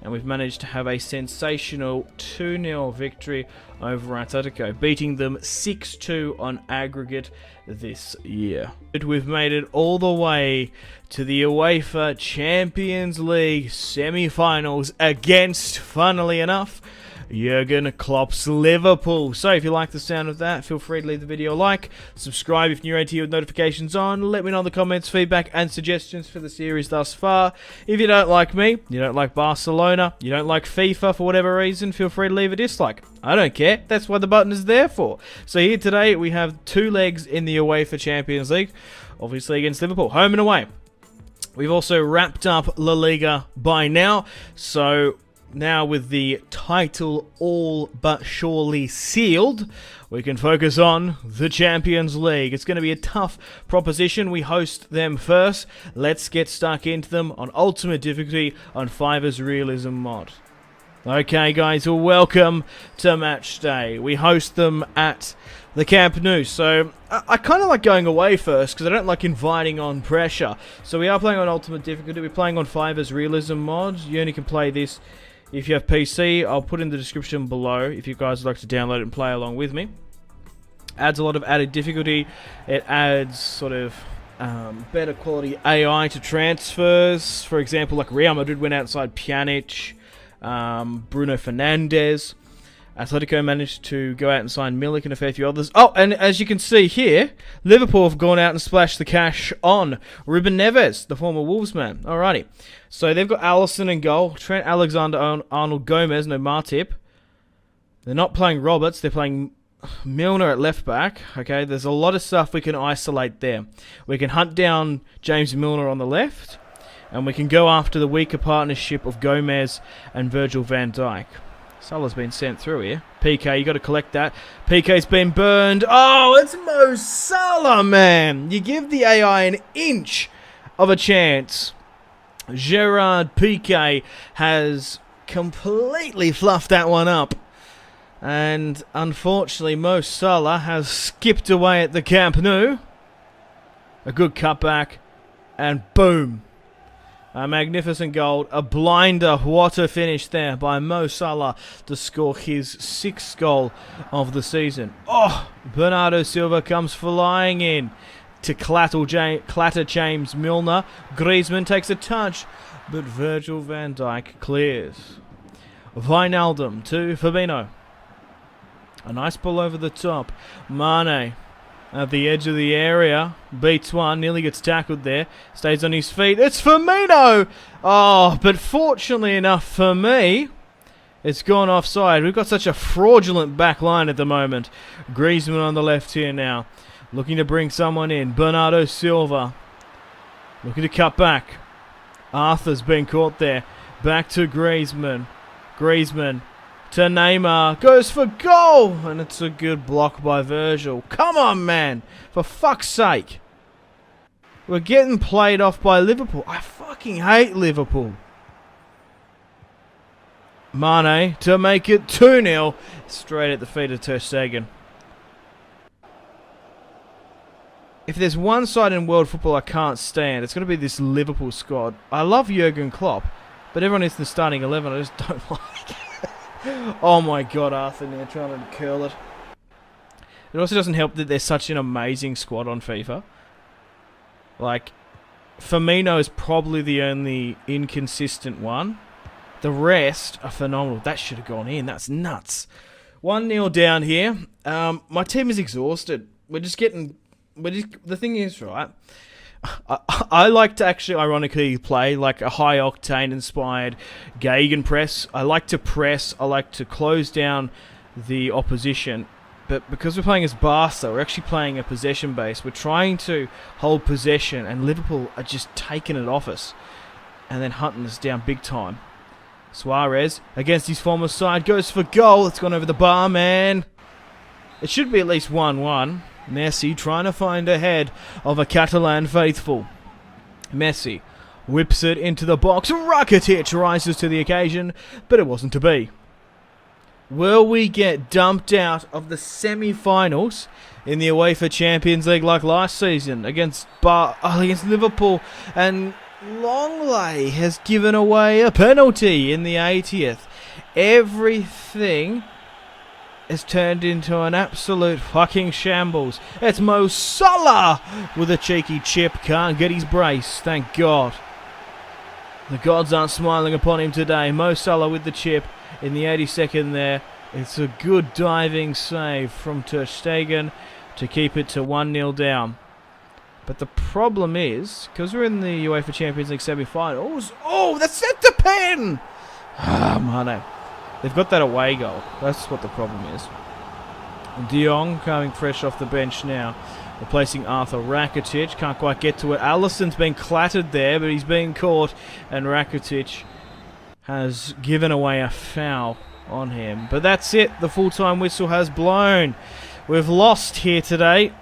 And we've managed to have a sensational 2-0 victory over Atletico, beating them 6-2 on aggregate this year. We've made it all the way to the UEFA Champions League semi-finals against, funnily enough, Jurgen Klopp's Liverpool. So if you like the sound of that, feel free to leave the video a like, subscribe if you're new here with notifications on, let me know in the comments feedback and suggestions for the series thus far. If you don't like me, you don't like Barcelona, you don't like FIFA for whatever reason, feel free to leave a dislike. I don't care, that's what the button is there for. So here today we have 2 legs in the UEFA Champions League, obviously against Liverpool, home and away. We've also wrapped up La Liga by now, so now with the title all but surely sealed, we can focus on the Champions League. It's going to be a tough proposition. We host them first. Let's get stuck into them on Ultimate Difficulty on FIFA's Realism mod. Okay, guys, well, welcome to match day. We host them at the Camp Nou. So I kind of like going away first because I don't like inviting on pressure. So we are playing on Ultimate Difficulty. We're playing on FIFA's Realism mod. You only can play this if you have PC. I'll put in the description below if you guys would like to download it and play along with me. Adds a lot of added difficulty. It adds sort of better quality AI to transfers. For example, like Real Madrid went outside Pjanic, Bruno Fernandes. Atletico managed to go out and sign Milik and a fair few others. Oh, and as you can see here, Liverpool have gone out and splashed the cash on Ruben Neves, the former Wolves man. Alrighty. So they've got Alisson in goal, Trent Alexander-Arnold Gomez, no Martip. They're not playing Roberts, they're playing Milner at left back. Okay, there's a lot of stuff we can isolate there. We can hunt down James Milner on the left, and we can go after the weaker partnership of Gomez and Virgil van Dijk. Salah's been sent through here. PK, you got to collect that. PK's been burned. Oh, it's Mo Salah, man. You give the AI an inch of a chance. Gerard Piqué has completely fluffed that one up. And unfortunately, Mo Salah has skipped away at the Camp Nou. A good cutback. And boom. A magnificent goal, a blinder, what a finish there by Mo Salah to score his 6th goal of the season. Oh, Bernardo Silva comes flying in to clatter James Milner. Griezmann takes a touch, but Virgil van Dijk clears. Wijnaldum to Fabinho. A nice ball over the top. Mane. At the edge of the area. Beats one. Nearly gets tackled there. Stays on his feet. It's Firmino! Oh, but fortunately enough for me, it's gone offside. We've got such a fraudulent back line at the moment. Griezmann on the left here now. Looking to bring someone in. Bernardo Silva. Looking to cut back. Arthur's been caught there. Back to Griezmann. Griezmann to Neymar. Goes for goal! And it's a good block by Virgil. Come on, man! For fuck's sake. We're getting played off by Liverpool. I fucking hate Liverpool. Mane to make it 2-0. Straight at the feet of Ter Stegen. If there's one side in world football I can't stand, it's going to be this Liverpool squad. I love Jurgen Klopp, but everyone is in the starting 11. I just don't like it. Oh my god, Arthur now trying to curl it. It also doesn't help that there's such an amazing squad on FIFA. Like, Firmino is probably the only inconsistent one. The rest are phenomenal. That should have gone in. That's nuts. 1-0 down here. My team is exhausted. We're just getting... the thing is, right, I like to actually ironically play like a high-octane inspired gegenpress. I like to press. I like to close down the opposition. But because we're playing as Barca, we're actually playing a possession base. We're trying to hold possession, and Liverpool are just taking it off us and then hunting us down big time. Suarez, against his former side, goes for goal. It's gone over the bar, man. It should be at least 1-1. Messi trying to find a head of a Catalan faithful. Messi whips it into the box. Rakitic rises to the occasion, but it wasn't to be. Will we get dumped out of the semi-finals in the UEFA Champions League like last season against Liverpool? And Longley has given away a penalty in the 80th. Everything has turned into an absolute fucking shambles. It's Mo Salah with a cheeky chip. Can't get his brace, thank God. The gods aren't smiling upon him today. Mo Salah with the chip in the 82nd there. It's a good diving save from Ter Stegen to keep it to 1-0 down. But the problem is, because we're in the UEFA Champions League semi-finals... Oh, that's set the pen! Ah, Mane. They've got that away goal. That's what the problem is. De Jong coming fresh off the bench now. Replacing Arthur. Rakitic can't quite get to it. Alisson's been clattered there, but he's been caught. And Rakitic has given away a foul on him. But that's it. The full-time whistle has blown. We've lost here today.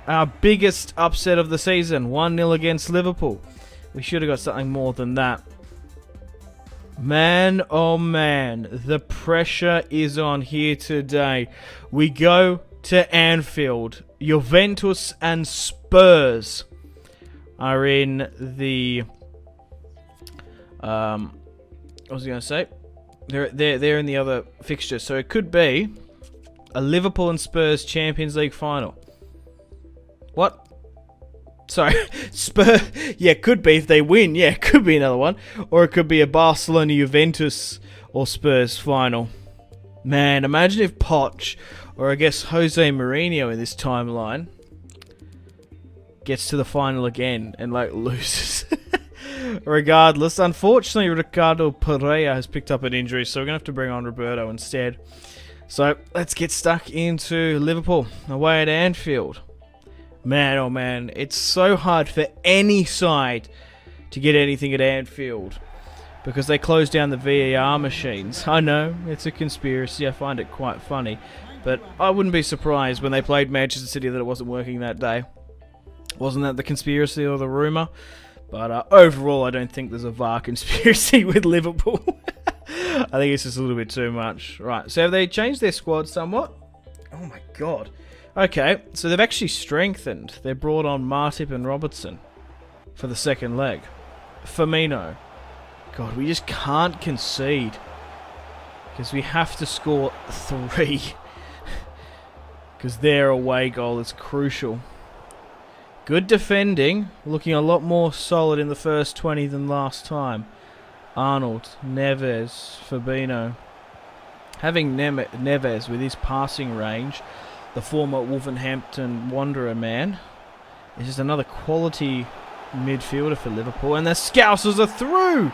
Our biggest upset of the season. 1-0 against Liverpool. We should have got something more than that. Man, oh man, the pressure is on here today. We go to Anfield. Juventus and Spurs are in the... what was I going to say? They're in the other fixture. So it could be a Liverpool and Spurs Champions League final. What? Sorry, Spurs. Yeah, could be if they win. Yeah, could be another one. Or it could be a Barcelona, Juventus, or Spurs final. Man, imagine if Poch, or I guess Jose Mourinho in this timeline, gets to the final again and, like, loses. Regardless, unfortunately, Ricardo Pereira has picked up an injury, so we're going to have to bring on Roberto instead. So, let's get stuck into Liverpool, away at Anfield. Man, oh man, it's so hard for any side to get anything at Anfield because they close down the VAR machines. I know, it's a conspiracy, I find it quite funny, but I wouldn't be surprised when they played Manchester City that it wasn't working that day. Wasn't that the conspiracy or the rumour? But overall, I don't think there's a VAR conspiracy with Liverpool. I think it's just a little bit too much. Right, so have they changed their squad somewhat? Oh my god. Okay, so they've actually strengthened. They brought on Martip and Robertson for the second leg. Firmino. God, we just can't concede. Because we have to score 3. Because their away goal is crucial. Good defending. Looking a lot more solid in the first 20 than last time. Arnold, Neves, Fabinho. Having Neves with his passing range the former Wolverhampton Wanderer man, is just another quality midfielder for Liverpool. And the Scousers are through!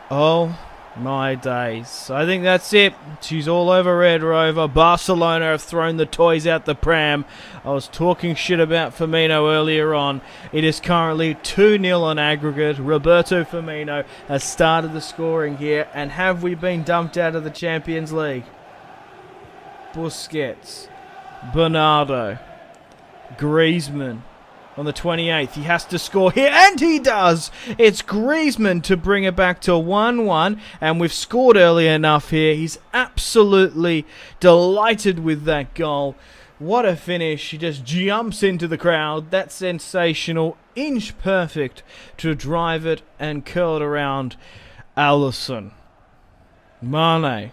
Oh my days. I think that's it. She's all over Red Rover. Barcelona have thrown the toys out the pram. I was talking shit about Firmino earlier on. It is currently 2-0 on aggregate. Roberto Firmino has started the scoring here. And have we been dumped out of the Champions League? Busquets, Bernardo, Griezmann. On the 28th, he has to score here, and he does! It's Griezmann to bring it back to 1-1, and we've scored early enough here. He's absolutely delighted with that goal. What a finish. He just jumps into the crowd. That's sensational. Inch perfect to drive it and curl it around Alisson. Mane.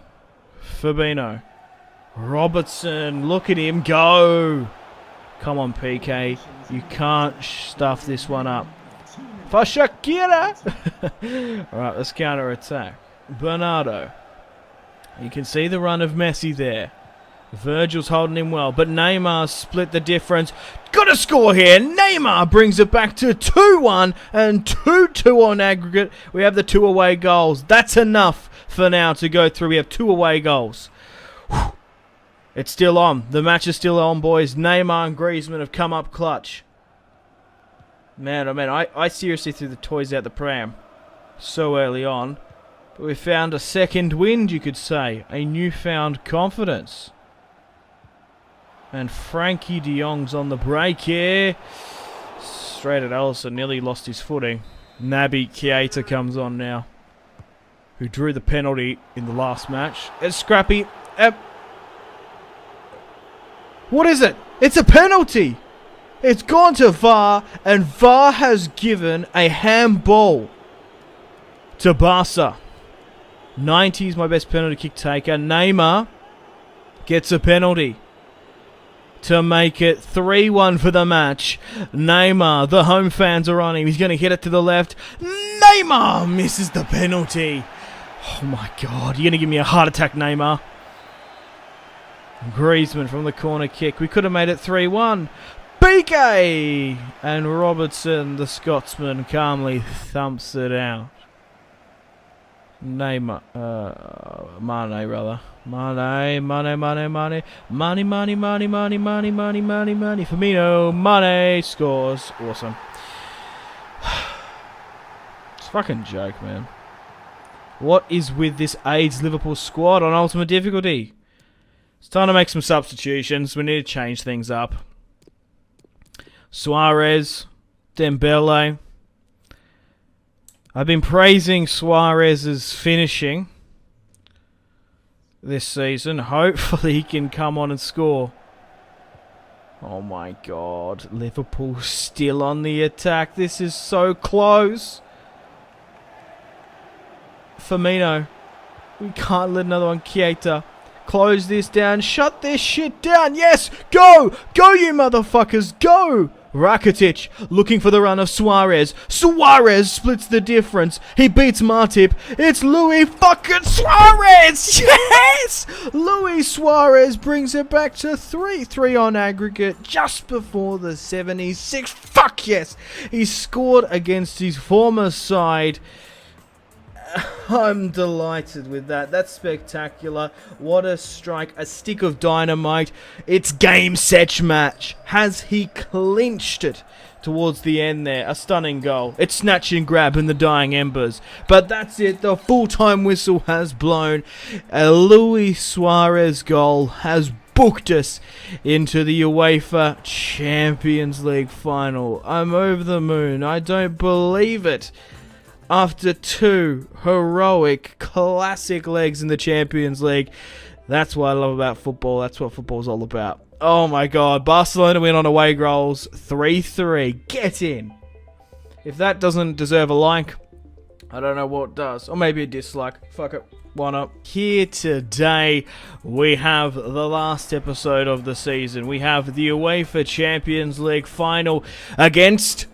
Fabinho. Robertson. Look at him go. Come on, PK. You can't stuff this one up. For Shakira! Alright, let's counter-attack. Bernardo. You can see the run of Messi there. Virgil's holding him well, but Neymar split the difference. Got to score here! Neymar brings it back to 2-1 and 2-2 on aggregate. We have the 2 away goals. That's enough for now to go through. We have 2 away goals. Whew. It's still on. The match is still on, boys. Neymar and Griezmann have come up clutch. Man, oh man, I seriously threw the toys out the pram so early on. But we found a second wind, you could say. A newfound confidence. And Frankie de Jong's on the break here. Straight at Alisson, nearly lost his footing. Naby Keita comes on now, who drew the penalty in the last match. It's scrappy. What is it? It's a penalty! It's gone to VAR, and VAR has given a handball to Barca. 90 is my best penalty kick taker. Neymar gets a penalty to make it 3-1 for the match. Neymar, the home fans are on him. He's going to hit it to the left. Neymar misses the penalty. Oh my God, you're going to give me a heart attack, Neymar. Griezmann from the corner kick. We could have made it 3-1. BK! And Robertson, the Scotsman, calmly thumps it out. Neymar. Mane, rather. Mane. Firmino. Mane scores. Awesome. It's a fucking joke, man. What is with this AIDS Liverpool squad on ultimate difficulty? It's time to make some substitutions. We need to change things up. Suarez, Dembele. I've been praising Suarez's finishing this season. Hopefully he can come on and score. Oh my God. Liverpool still on the attack. This is so close. Firmino. We can't let another one. Keita. Close this down. Shut this shit down. Yes. Go. Go, you motherfuckers. Go. Rakitic looking for the run of Suarez. Suarez splits the difference. He beats Matip. It's Luis fucking Suarez. Yes. Luis Suarez brings it back to 3-3 on aggregate just before the 76th. Fuck yes. He scored against his former side. I'm delighted with that. That's spectacular. What a strike. A stick of dynamite. It's game, set, match. Has he clinched it towards the end there? A stunning goal. It's snatch and grab in the dying embers. But that's it. The full-time whistle has blown. A Luis Suarez goal has booked us into the UEFA Champions League final. I'm over the moon. I don't believe it. After 2 heroic, classic legs in the Champions League. That's what I love about football. That's what football's all about. Oh my God. Barcelona win on away goals. 3-3. Get in. If that doesn't deserve a like, I don't know what does. Or maybe a dislike. Fuck it. Why not? Here today, we have the last episode of the season. We have the UEFA Champions League final against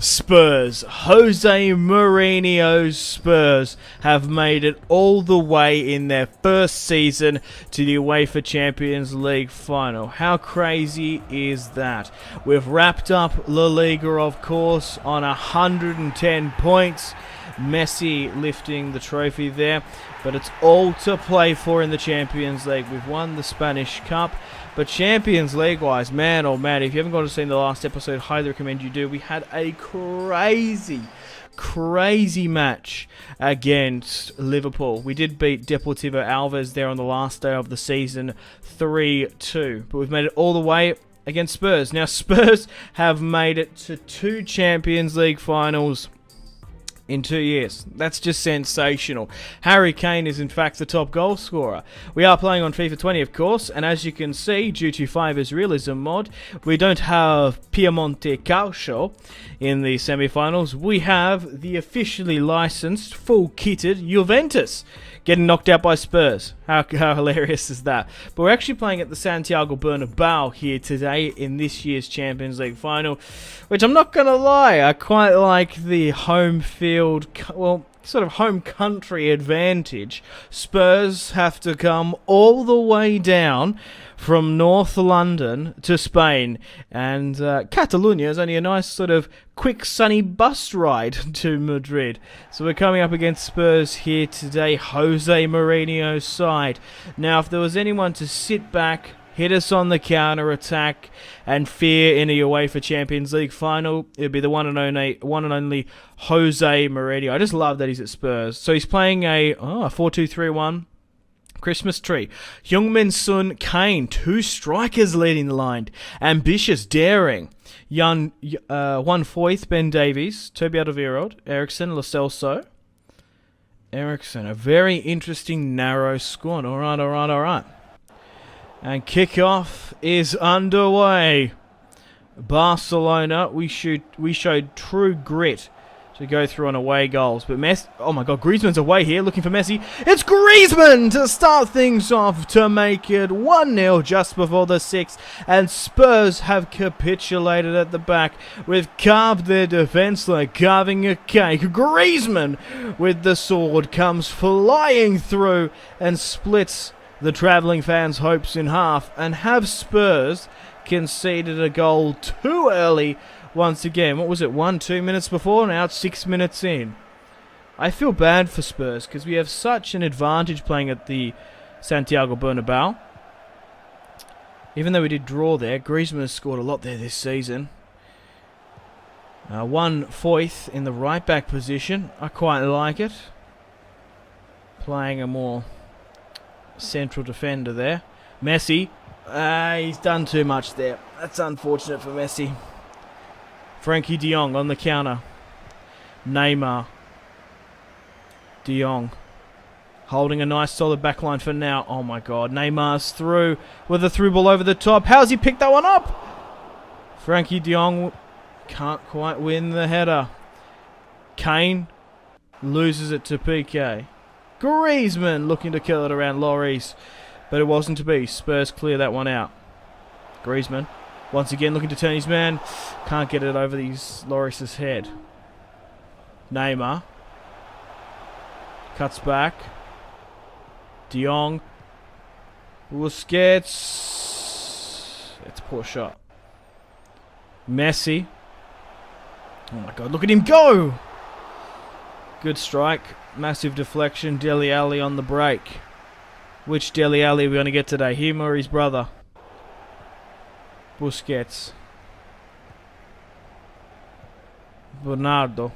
Spurs, Jose Mourinho's Spurs have made it all the way in their first season to the UEFA Champions League final. How crazy is that? We've wrapped up La Liga, of course, on 110 points. Messi lifting the trophy there, but it's all to play for in the Champions League. We've won the Spanish Cup, but Champions League wise, man oh man, if you haven't got to see the last episode, highly recommend you do. We had a crazy match against Liverpool. We did beat Deportivo Alaves there on the last day of the season 3-2, but we've made it all the way against Spurs. Now Spurs have made it to 2 Champions League finals in 2 years. That's just sensational. Harry Kane is in fact the top goal scorer. We are playing on FIFA 20, of course, and as you can see, due to Fiverr's realism mod, we don't have Piemonte Calcio in the semi-finals. We have the officially licensed, full-kitted Juventus getting knocked out by Spurs. How hilarious is that? But we're actually playing at the Santiago Bernabéu here today in this year's Champions League final, which I'm not going to lie, I quite like the home field, well, sort of home country advantage. Spurs have to come all the way down from North London to Spain, and Catalonia is only a nice sort of quick sunny bus ride to Madrid. So we're coming up against Spurs here today, Jose Mourinho's side. Now if there was anyone to sit back, hit us on the counter-attack and fear in a UEFA Champions League final, it would be the one and only Jose Mourinho. I just love that he's at Spurs. So he's playing a 4-2-3-1 Christmas tree. Heung-min Son, Kane, 2 strikers leading the line. Ambitious, daring. One Foyth, Ben Davies, Toby Alderweireld, Eriksen, Lo Celso. Eriksen, a very interesting narrow squad. All right. And kickoff is underway. Barcelona, we showed true grit to go through on away goals. But Messi, oh my God, Griezmann's away here looking for Messi. It's Griezmann to start things off to make it 1-0 just before the 6th. And Spurs have capitulated at the back. We've carved their defence like carving a cake. Griezmann with the sword comes flying through and splits the travelling fans' hopes in half, and have Spurs conceded a goal too early once again. What was it, 1-2 minutes before? Now it's 6 minutes in. I feel bad for Spurs because we have such an advantage playing at the Santiago Bernabéu. Even though we did draw there, Griezmann has scored a lot there this season. One Foyth in the right back position. I quite like it. Playing a more central defender there. Messi, he's done too much there. That's unfortunate for Messi. Frankie de Jong on the counter. Neymar. De Jong holding a nice solid backline for now. Oh my God, Neymar's through with a through ball over the top. How's he picked that one up? Frankie de Jong can't quite win the header. Kane loses it to PK. Griezmann looking to kill it around Lloris, but it wasn't to be. Spurs clear that one out. Griezmann once again looking to turn his man. Can't get it over Lloris's head. Neymar cuts back. De Jong. Busquets. It's a poor shot. Messi. Oh my God, look at him go! Good strike. Massive deflection. Dele Alli on the break. Which Dele Alli are we going to get today? Him or his brother? Busquets. Bernardo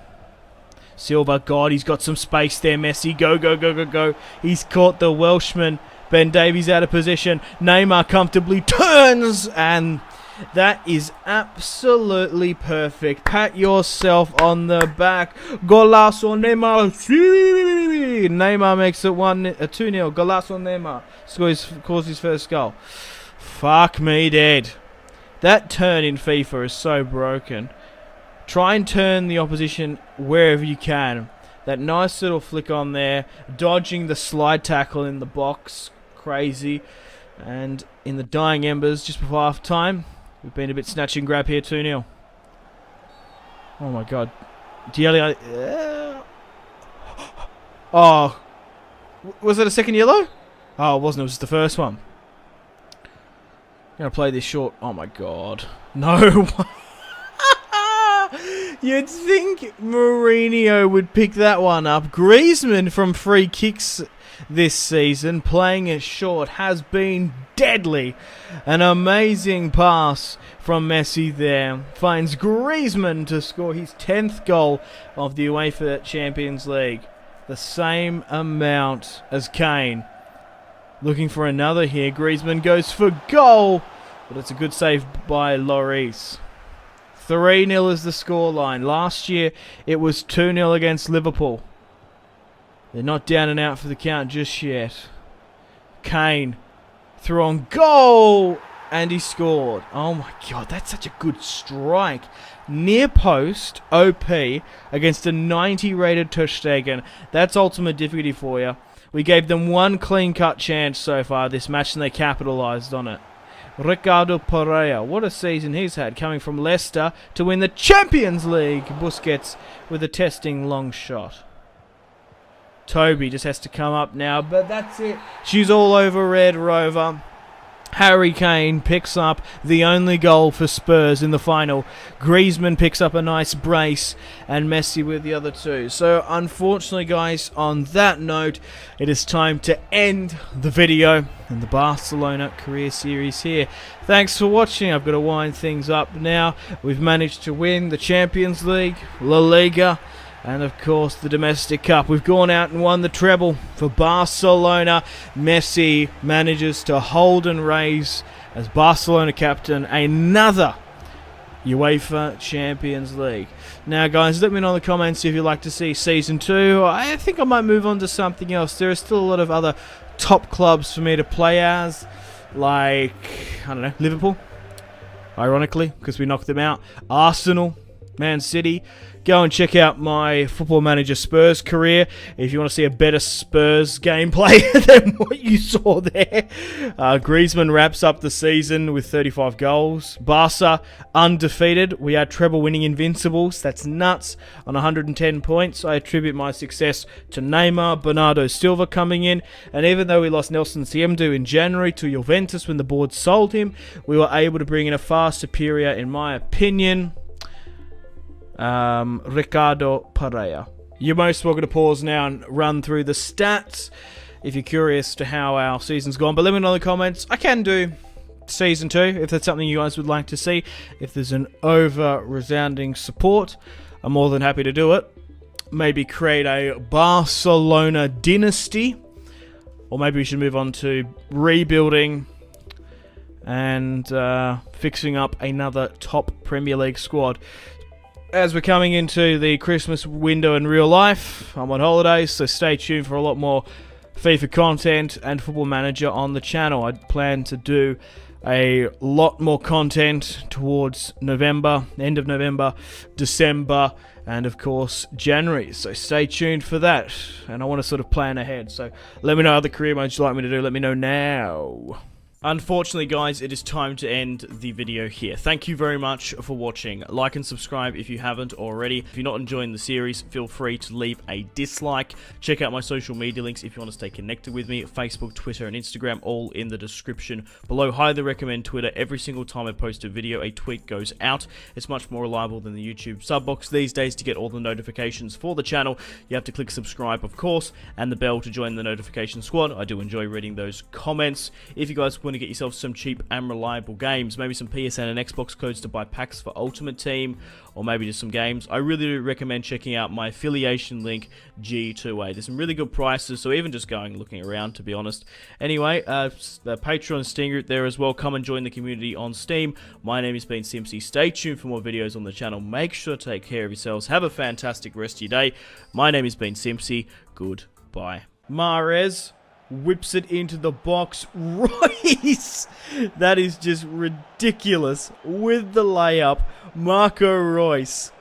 Silva. God, he's got some space there. Messi. Go. He's caught the Welshman. Ben Davies out of position. Neymar comfortably turns, and that is absolutely perfect. Pat yourself on the back. Golazo Neymar. Neymar makes it 2-0. Golazo Neymar scores his first goal. Fuck me dead. That turn in FIFA is so broken. Try and turn the opposition wherever you can. That nice little flick on there. Dodging the slide tackle in the box. Crazy. And in the dying embers just before half time, we've been a bit snatch and grab here, 2-0. Oh my god. Diallo. Oh. Was it a second yellow? Oh, it wasn't. It was the first one. I'm going to play this short. Oh my god. No. You'd think Mourinho would pick that one up. Griezmann from free kicks this season, playing it short, has been deadly. An amazing pass from Messi there. Finds Griezmann to score his 10th goal of the UEFA Champions League. The same amount as Kane. Looking for another here. Griezmann goes for goal, but it's a good save by Lloris. 3-0 is the scoreline. Last year, it was 2-0 against Liverpool. They're not down and out for the count just yet. Kane threw on goal, and he scored. Oh my god, that's such a good strike. Near post, OP, against a 90 rated Ter Stegen. That's ultimate difficulty for you. We gave them one clean-cut chance so far this match, and they capitalised on it. Ricardo Pereira, what a season he's had, coming from Leicester to win the Champions League. Busquets with a testing long shot. Toby just has to come up now, but that's it. She's all over Red Rover. Harry Kane picks up the only goal for Spurs in the final. Griezmann picks up a nice brace, and Messi with the other two. So, unfortunately, guys, on that note, it is time to end the video and the Barcelona career series here. Thanks for watching. I've got to wind things up now. We've managed to win the Champions League, La Liga, and of course the domestic cup. We've gone out and won the treble for Barcelona. Messi manages to hold and raise as Barcelona captain another UEFA Champions League. Now guys, let me know in the comments if you'd like to see Season 2. I think I might move on to something else. There are still a lot of other top clubs for me to play as, like, I don't know, Liverpool, ironically, because we knocked them out. Arsenal, Man City. Go and check out my Football Manager Spurs career if you want to see a better Spurs gameplay than what you saw there. Griezmann wraps up the season with 35 goals. Barca undefeated. We are treble winning invincibles. That's nuts. On 110 points. I attribute my success to Neymar, Bernardo Silva coming in. And even though we lost Nelson Semedo in January to Juventus when the board sold him, we were able to bring in a far superior, in my opinion, Ricardo Pereira. You're most welcome to pause now and run through the stats if you're curious to how our season's gone. But let me know in the comments. I can do Season 2 if that's something you guys would like to see. If there's an over-resounding support, I'm more than happy to do it. Maybe create a Barcelona dynasty. Or maybe we should move on to rebuilding and fixing up another top Premier League squad. As we're coming into the Christmas window in real life, I'm on holidays, so stay tuned for a lot more FIFA content and Football Manager on the channel. I plan to do a lot more content towards November, end of November, December, and of course January. So stay tuned for that, and I want to sort of plan ahead. So let me know other career modes you'd like me to do. Let me know now. Unfortunately, guys, it is time to end the video here. Thank you very much for watching. Like and subscribe if you haven't already. If you're not enjoying the series, feel free to leave a dislike. Check out my social media links if you want to stay connected with me. Facebook, Twitter, and Instagram, all in the description below. Highly recommend Twitter. Every single time I post a video, a tweet goes out. It's much more reliable than the YouTube sub box these days. To get all the notifications for the channel, you have to click subscribe, of course, and the bell to join the notification squad. I do enjoy reading those comments. If you guys want to get yourself some cheap and reliable games, maybe some PSN and Xbox codes to buy packs for Ultimate Team, or maybe just some games, I really do recommend checking out my affiliation link, G2A. There's some really good prices, so even just going looking around, to be honest. Anyway, the Patreon and Steam group there as well. Come and join the community on Steam. My name has been Simpzy. Stay tuned for more videos on the channel. Make sure to take care of yourselves. Have a fantastic rest of your day. My name has been Simpzy. Goodbye. Mahrez whips it into the box. Royce! That is just ridiculous. With the layup, Marco Royce